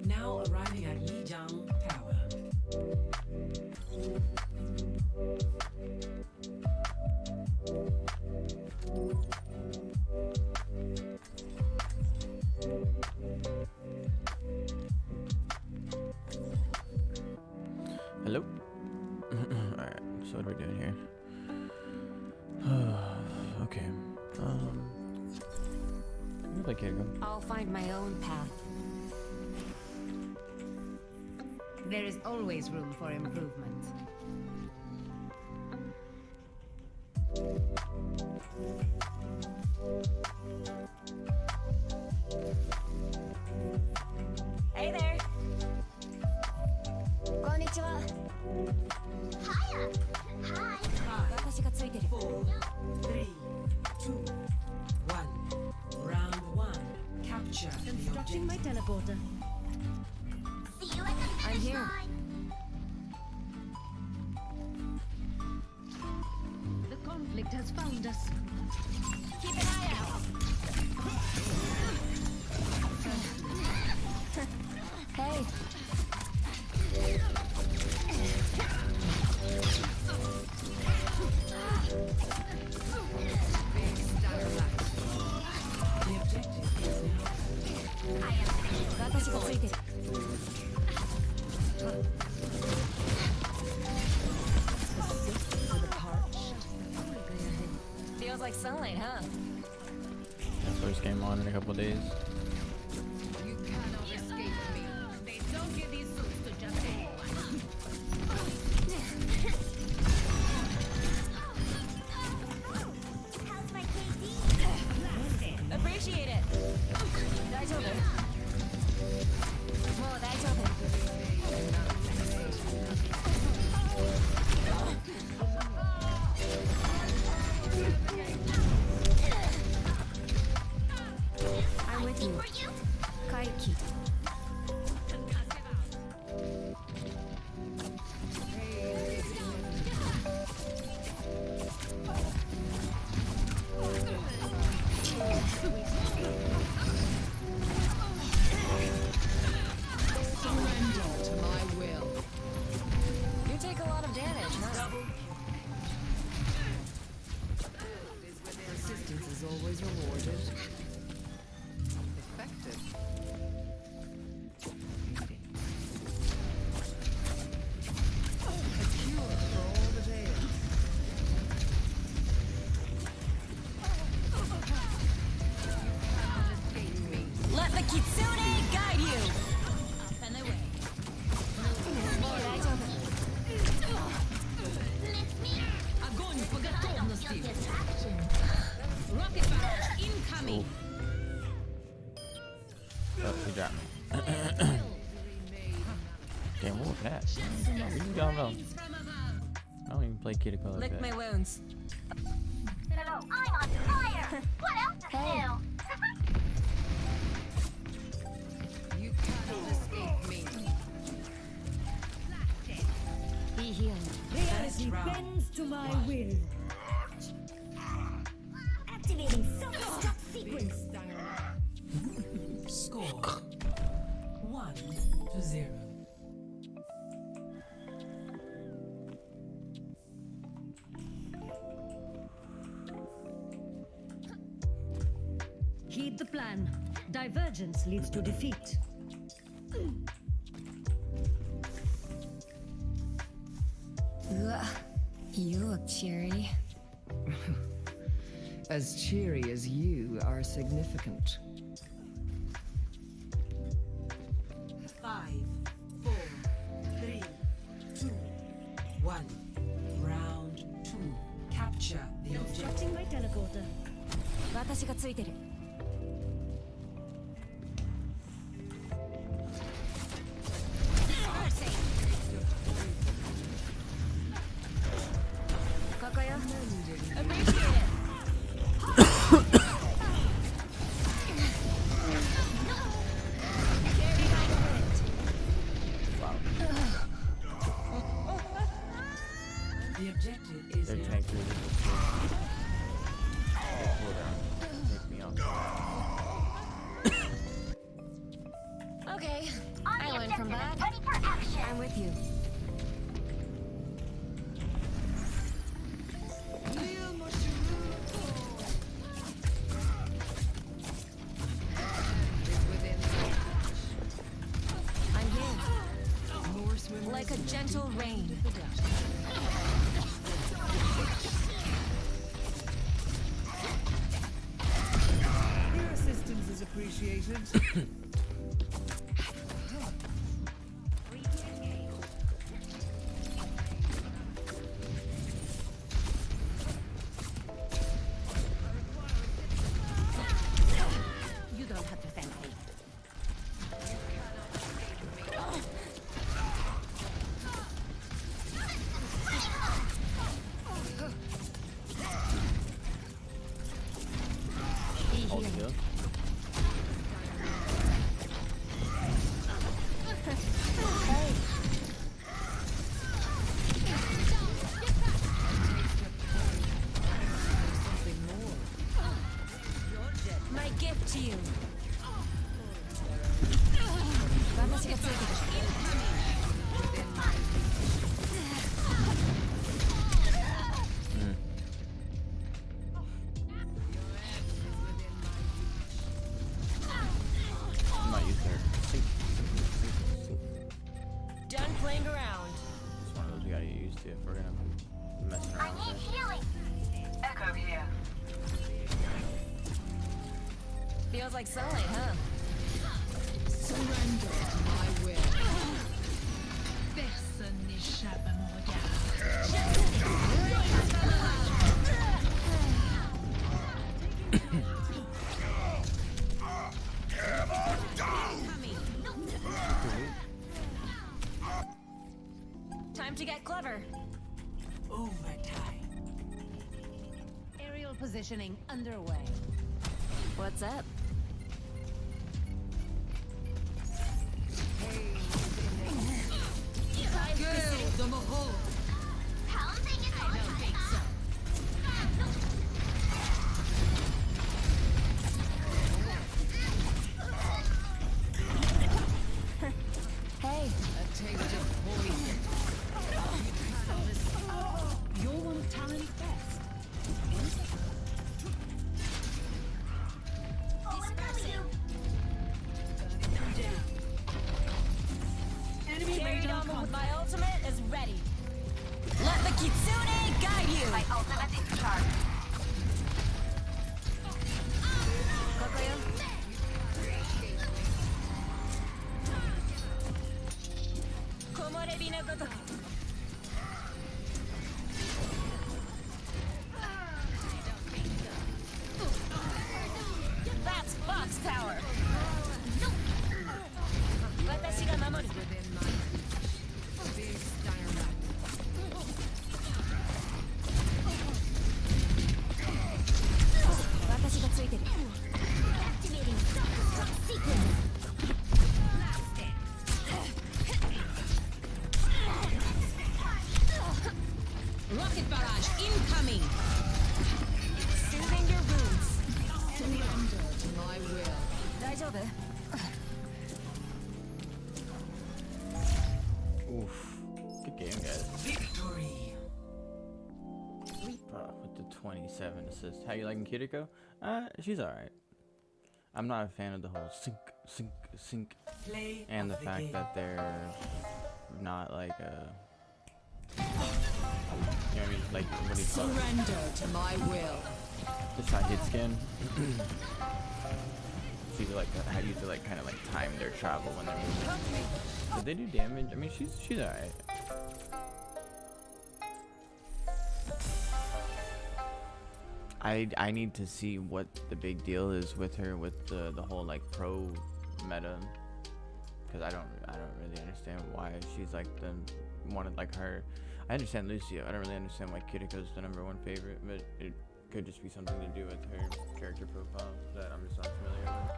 Now arriving at Lijiang Tower. Hello? Alright, so what are we doing here? Okay. Where'd my kid go? I'll find my own path. There is always room for improvement. Hey there. Konnichiwa. Hiya. Hi. 私がついてる。 4, 3, 2, 1. Round 1. Capture the Constructing my objective. teleporter. See you at the finish I'm here. line. The conflict has found us. Keep an eye out. Hey. like sunlight, huh? First game on in a couple days. You cannot escape me. They don't give these suits to just anyone. How's my KD? Appreciate it. That's over. Whoa, that's over. I'm with you. Kaiki. Surrender to my will. You take a lot of damage, huh? Persistence is always rewarded. Effective. A cure for all the ails. Let the Kitsune guide you! Up and away. Whoa, that's over. Огонь по готовности. Rocket barrage incoming. Oh, he dropped me. Damn, what was that? I don't know. I don't even play Kid Color like Lick that. my wounds. Hello, I'm on fire! What else is new? You cannot escape me. Be healed. Reality bends to my will. Activating self-destruct sequence. Score 1-0. Heed the plan. Divergence leads to defeat. Ugh, you look cheery. As cheery as you are significant. 5, 4, 3, 2, 1. Round 2. Capture the objective. Constructing my teleporter. 私がついてる。ここよ。Appreciate it. Get behind the wind. The objective is Their in tank really just pull down. Take me off. Okay, I learned from that. Ready for action. I'm with you. I'm here. Like a gentle rain. Your assistance is appreciated. You don't have to thank me. Be Hold healed. still. My gift to you. 私がついてる。I might use their sync. Done playing around. It's one of those we gotta get used to if we're gonna be messing I around need with it. healing. Echo here. Feels like sunlight, huh? Surrender to my will. Personne n'échappe à mon Time to get clever. overtime. Aerial positioning underway. What's up? Girl, the Mahal. I don't think so. Hey. A taste of poison. You're one of Talon's best. Enemy Carried radar on with contact. my ultimate is ready. Let the Kitsune guide you. My ultimate is charged. Kokoyo. Komorebi no gotoku. That's Fox Power. Watashi ga mamoru. Within my reach. This dynamite. Watashi ga tsuiteru. Activating self-destruct sequence. Rocket barrage incoming. Soothing your wounds. Surrender to my will. 大丈夫? Oof. Good game, guys. Victory. With the 27 assists. How you liking Kiriko? She's alright. I'm not a fan of the whole sync, Play and the of the fact game. that they're not like you know what I mean? Like, what do you call it? Surrender to my will. Just not hit skin. So you like how do you to like kind of like time their travel when they're moving? Did they do damage? I mean, she's alright. I need to see what the big deal is with her with the whole like pro meta, because I don't really understand why she's like the one of like her. I understand Lucio. I don't really understand why Kiriko's the #1 favorite, but it could just be something to do with her character profile that I'm just not familiar with.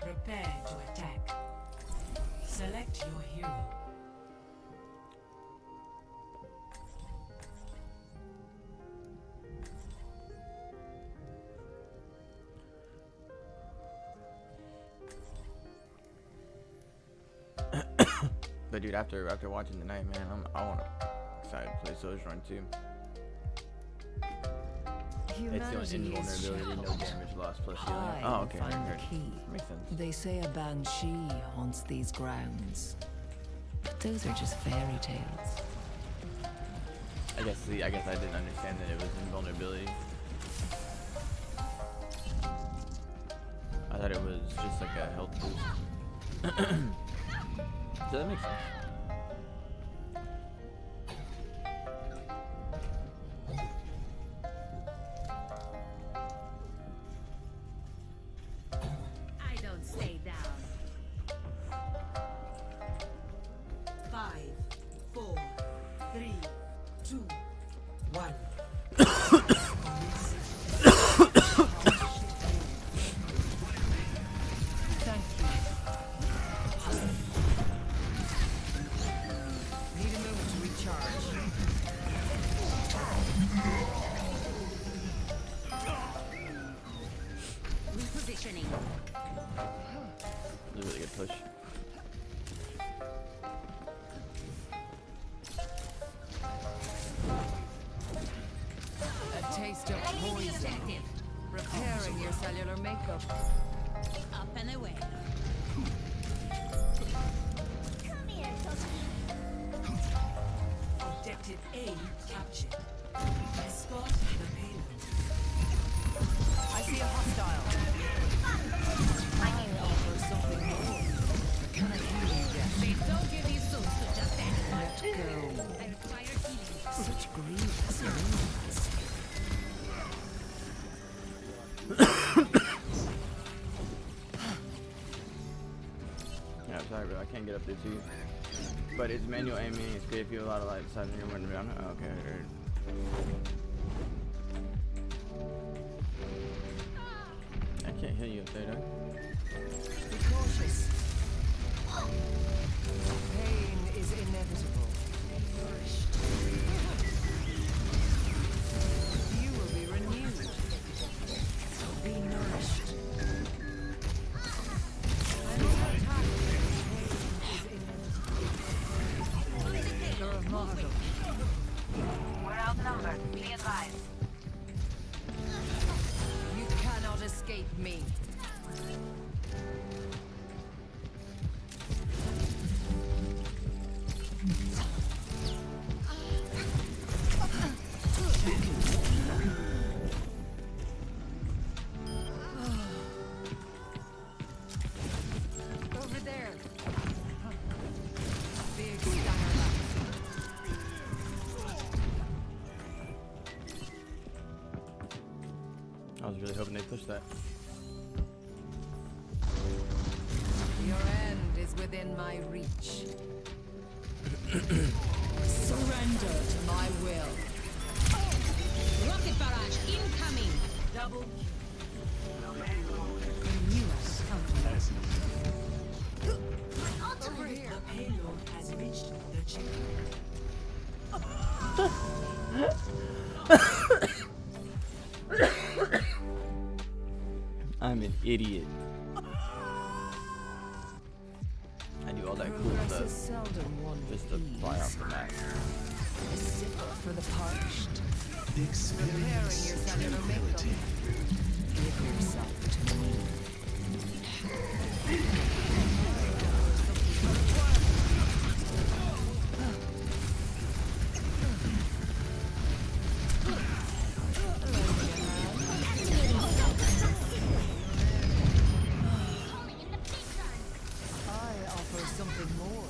Prepare to attack. Select your hero. But dude, after watching the night, man, I want to excited to play Social Run too. It's the invulnerability, no damage loss plus healing. Oh, okay, Find the good. key. Makes sense. They say a banshee haunts these grounds, but those are just fairy tales. I guess I didn't understand that it was invulnerability. I thought it was just like a health boost. So that makes sense. I don't stay down. 5, 4, 3, 2, 1. Thank you. Need a moment to recharge. Repositioning. That was a really good push. A taste of poison. Repairing your cellular makeup. Up and away. Come here, Toshi. Objective A captured. grievous wounds. Yeah, sorry, bro. I can't get up there too. But it's manual aiming. It's great if you have a lot of light side and you're running around. Oh, okay, heard. I can't hear you up there, though. Be cautious. Pain is inevitable. You will be renewed. Be nourished. You're a marvel. We're outnumbered. Be advised. You cannot escape me. Over there. Big stunner. I was really hoping they pushed that. Your end is within my reach. Surrender To my will. Rocket barrage incoming. Double. You have come to us. Over here. The payload has reached the checkpoint. I'm an idiot. I do all that cool Progress is stuff seldom won just with to fly ease. off the map. A sip for the parched. Experience Preparing yourself to tranquility. Give yourself to me. I offer something more.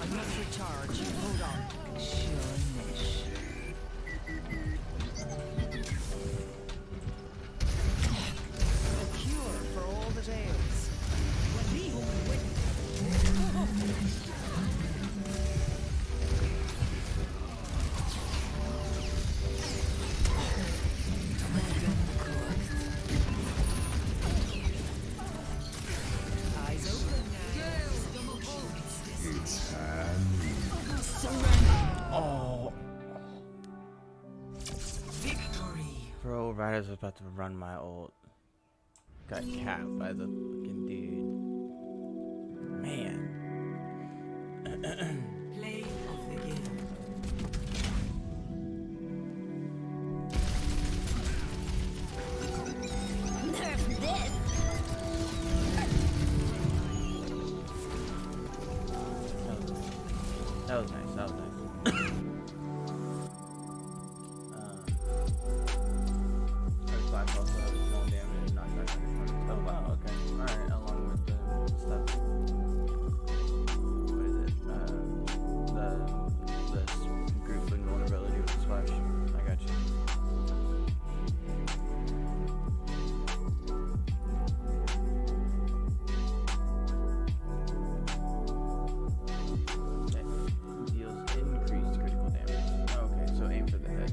I must recharge. Hold on. Sure niche. A cure for all that ails. Eyes open now. Oh. Bro, Riders was about to run my ult. Got capped by the fucking dude. Man. Play of the game. Nerf this. That was nice. That was nice. Her slash also has small damage and knockback. Oh wow, okay. Alright, along with the stuff. What is it? The group invulnerability with the splash. I got you. Okay. Deals increased critical damage. Okay, so aim for the head.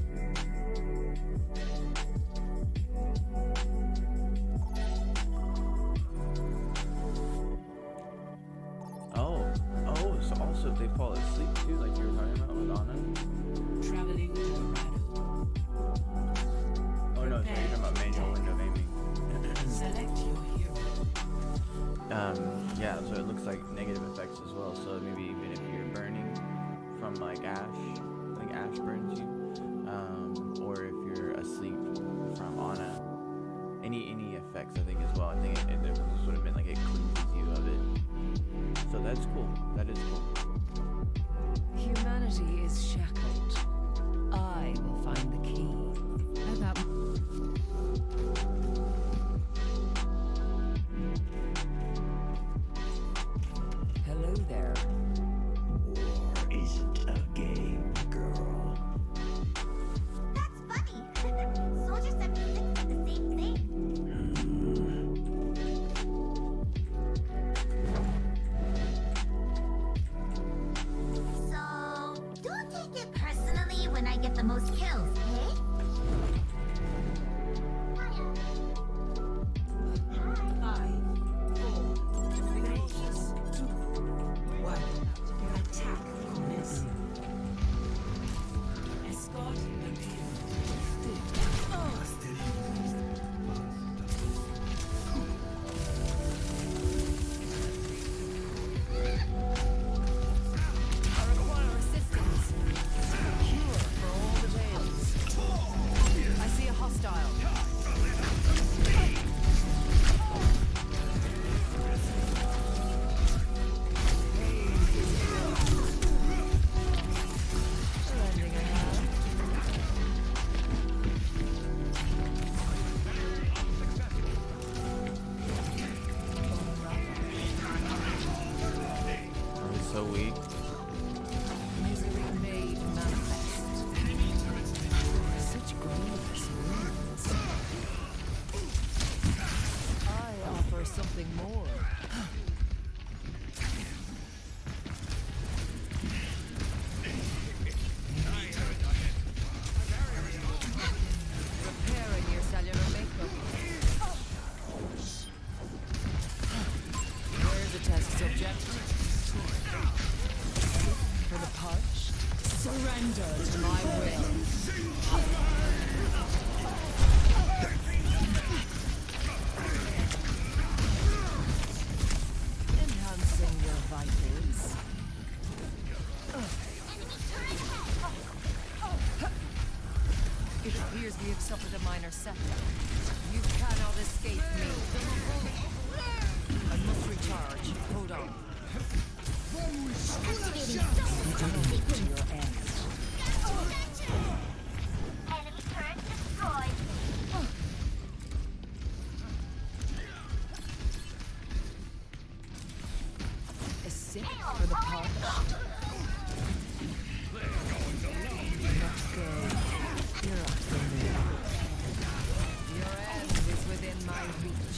So also if they fall asleep too, like you were talking about with Anna. Traveling to Dorado. Oh no, so you're talking about manual window aiming. Select your hero. Yeah, so it looks like negative effects as well. So maybe even if you're burning from like ash, like ash burns you, or if you're asleep from Anna, any effects I think as well. I think it would have been like it cleanses you of it. So that's cool. That is cool. Humanity is shackled. I will find the key. the most kills, eh? So weak. Misery made manifest. Such grievous wounds. I offer something more. Repairing your cellular makeup. Where's the test subject? For the punch, surrender to my will. Enhancing your vitals. It appears we have suffered a minor setback. You cannot escape me. I must recharge. Hold on. Activating subsystem sequence. Enemy turret destroyed. A sip for the punch. Let go. You're up for me. Your end is within my reach.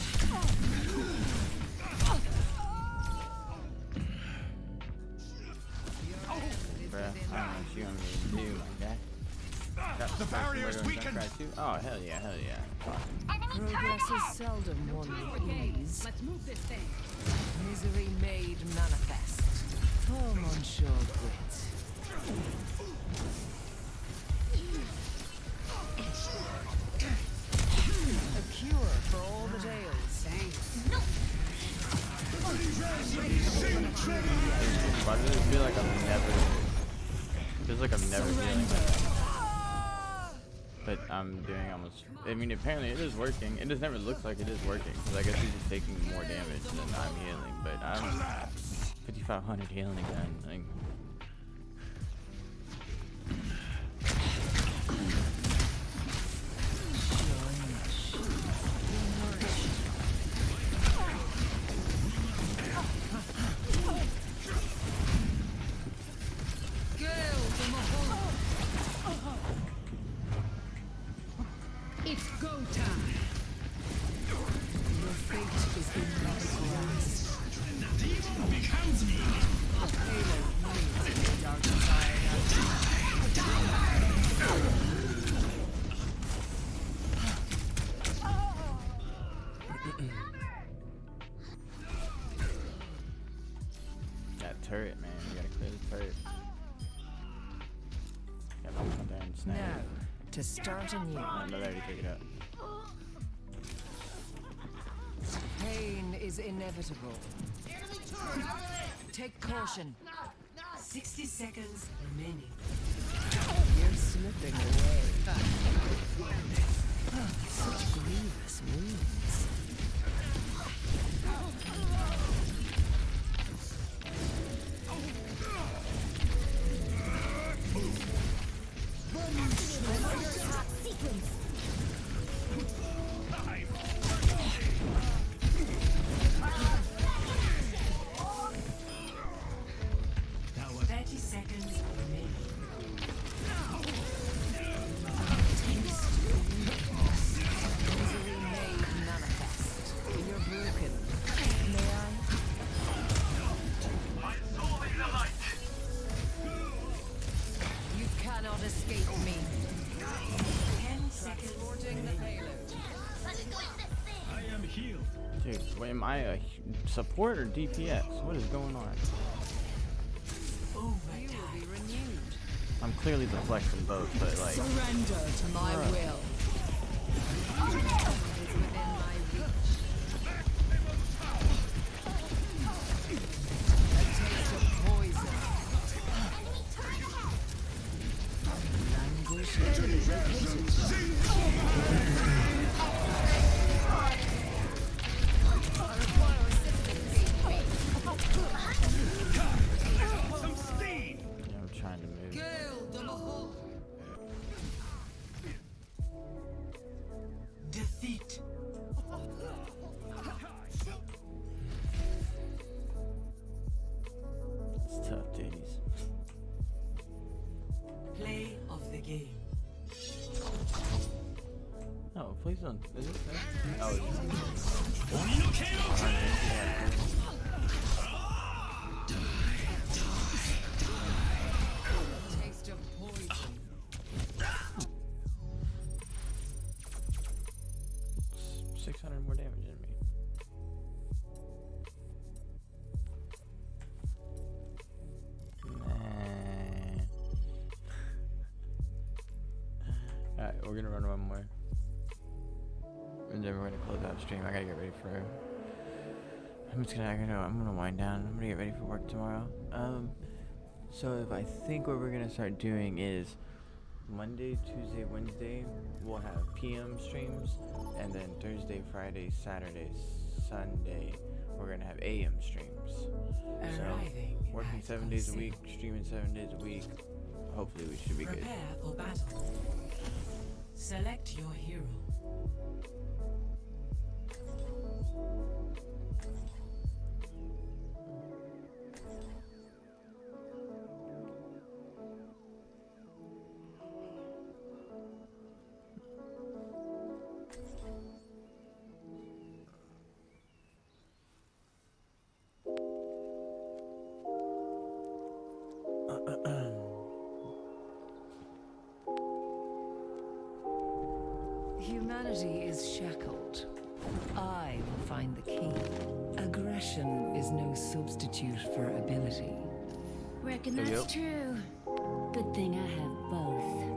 The barrier's weakened. Oh hell yeah, hell yeah. Progress is seldom won with ease. Let's move this thing. Misery made manifest. Oh, Monsieur Grit. A cure for all the tales. Why does it feel like I'm never? Feels like I'm never feeling like. But I'm doing almost. I mean, apparently it is working. It just never looks like it is working because I guess he's just taking more damage than I'm healing. But I'm 5,500 healing, man. Like, It's go time. Your fate is in my grasp. Becomes me. The payload needs the dark side. that turret, man. You gotta clear the turret. Gotta come down and snap. Now, to start anew. No, I already took it out. Pain is inevitable. Take caution. 60 seconds remaining. You're slipping away. Such grievous wounds. Sequence. 30 seconds remaining. Misery made Dude, wait, am I a support or DPS? What is going on? You will be renewed. I'm clearly the flex in both, but like. Surrender to my Bruh. will. Is within my reach. A taste of poison. Languish enemy located. Yeah, I'm trying to move. Defeat. It's tough, titties. Play of the game. Oh, please don't. Is it there? Oh, it's Taste of poison. 600 more damage than me. Alright, we're gonna run one more. And then we're gonna close out stream. I gotta get ready for. I'm gonna wind down. I'm gonna get ready for work tomorrow. So if I think what we're gonna start doing is Monday, Tuesday, Wednesday we'll have PM streams, and then Thursday, Friday, Saturday, Sunday we're gonna have AM streams. So working 7 days a week, streaming 7 days a week. Hopefully we should be good. Prepare for battle. Select your hero. Humanity is shackled. I will find the key. Aggression is no substitute for ability. Reckon that's true. Good thing I have both.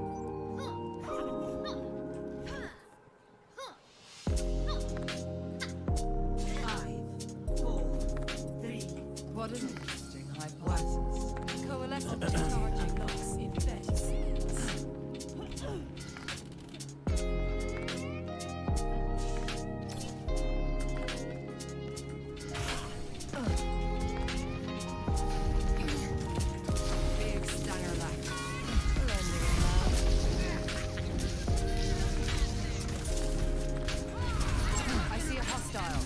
What an interesting hypothesis. Coalescent charging locks in 30 seconds. Big stunner like blending in love. I see a hostile.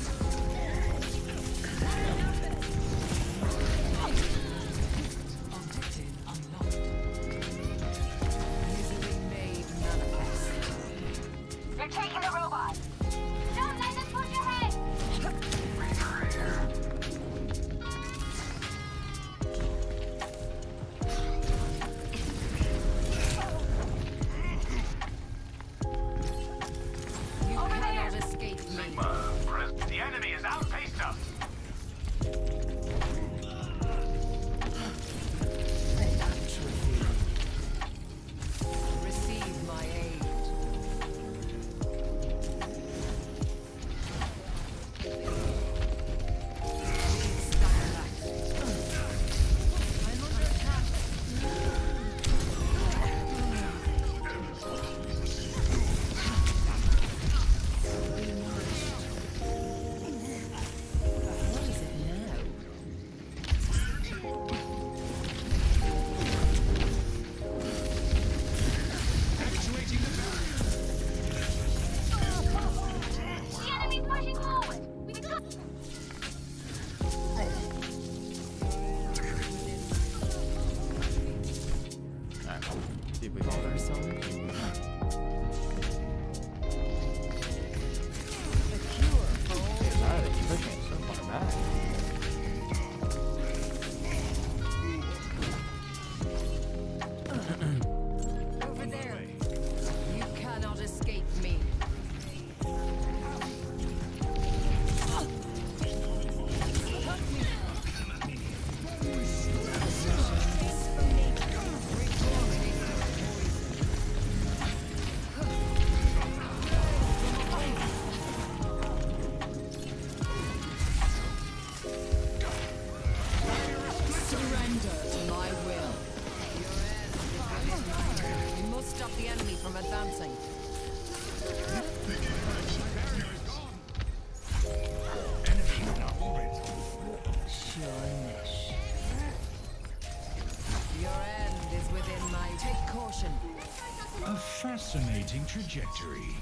trajectory.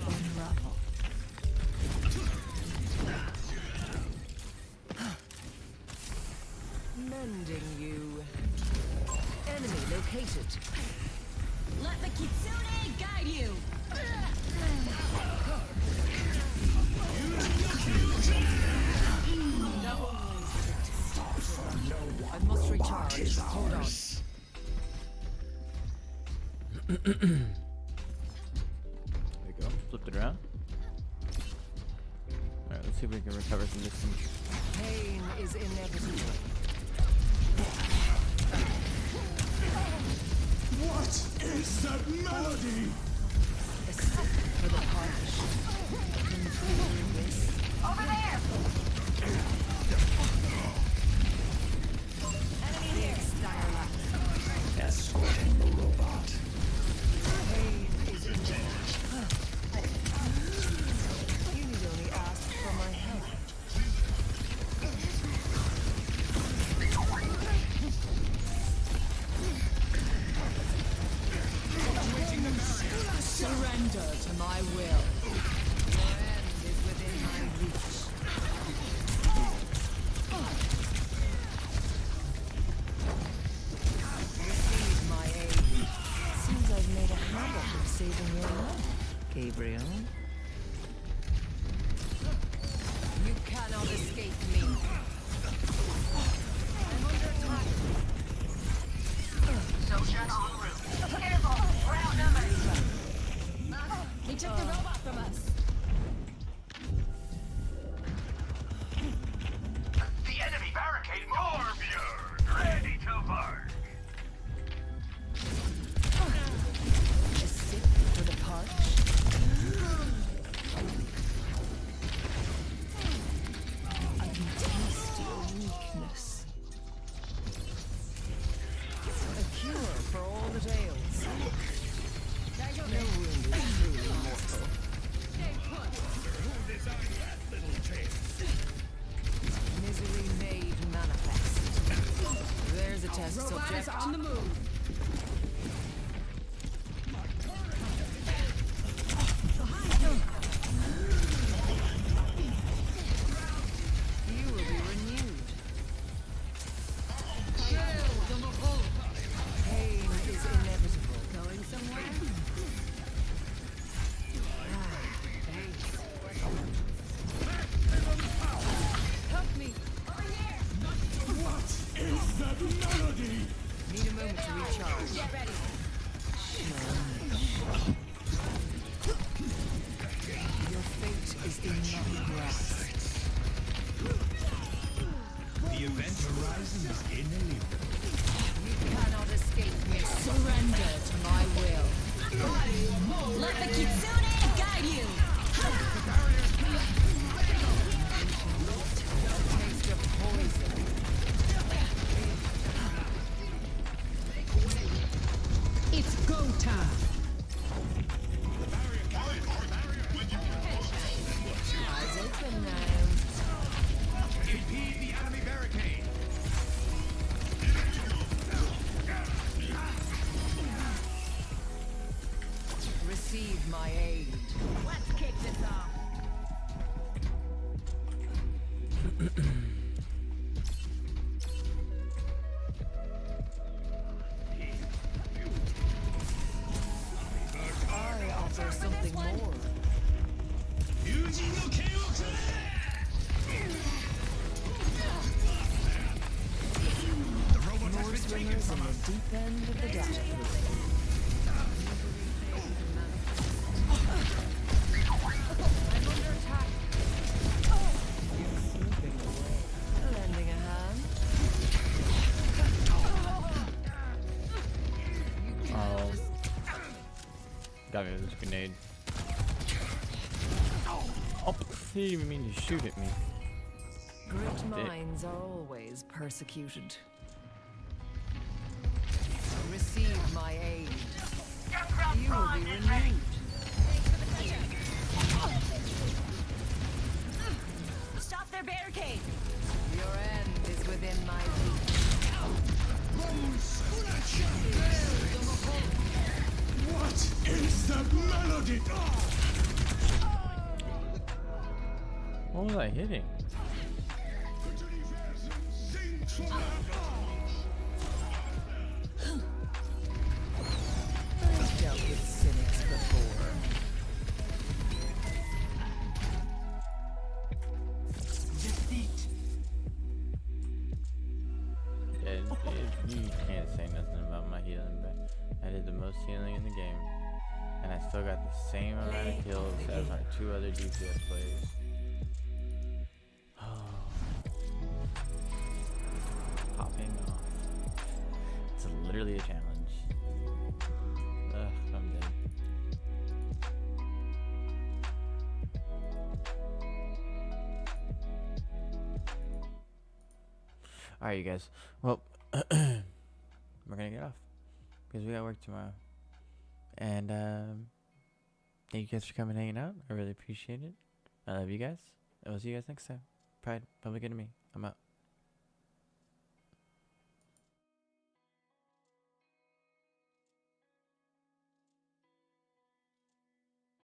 Unravel. Mending you. Enemy located. Let the Kitsune guide you. I must recharge. Hold on. There we go. Flipped it around. Alright, let's see if we can recover some distance. Pain is inevitable. What is that melody? A sip for the polish. Can you feel this? Over there! Enemy exterminated. Escorting the robot. Pain is inevitable. You need only ask for my help. Surrender to my will. Your end is within my reach. Receive my aid. Seems I've made a habit of saving your life, Gabriel. You cannot escape me. I'm under attack. Soldier en route. Careful, we're outnumbered. They took the robot from us. The enemy barricade Torbjörn, ready to bark. A sip for the parch. I can taste your weakness. A cure for all that ails. No wound is truly mortal. Misery made manifest. There's a test Robot subject. is on the move. You will be renewed. Pain is inevitable. Going somewhere? Help me. What is that melody? Need a moment to recharge. Get ready. Your fate is in my grasp. The event horizon is enabled. You cannot escape me. Surrender to my will. Let the Kitsune guide you. Taste of poison. It's go time. Eyes open now. Impede the enemy barricade. Receive my aid. Let's kick this off. I offer something more. More swimmers in the deep end of the data pool. I'm under attack. You're slipping away. Lending a hand. Oh. Got me with this grenade. Oh, he didn't even mean to shoot at me. Great Did- minds are always persecuted. Receive my aid. You will be renewed. Stop their barricade. Your end is within my reach. What was I hitting? I've dealt with cynics before. Defeat. You can't say nothing about my healing, but I did the most healing in the game, and I still got the same amount of kills as my 2 other DPS players. Popping off. It's literally a challenge. Ugh, I'm dead. Alright, you guys. Well, we're gonna get off because we got work tomorrow. And thank you guys for coming and hanging out. I really appreciate it. I love you guys. I will see you guys next time. Pride, Public Enemy. I'm out.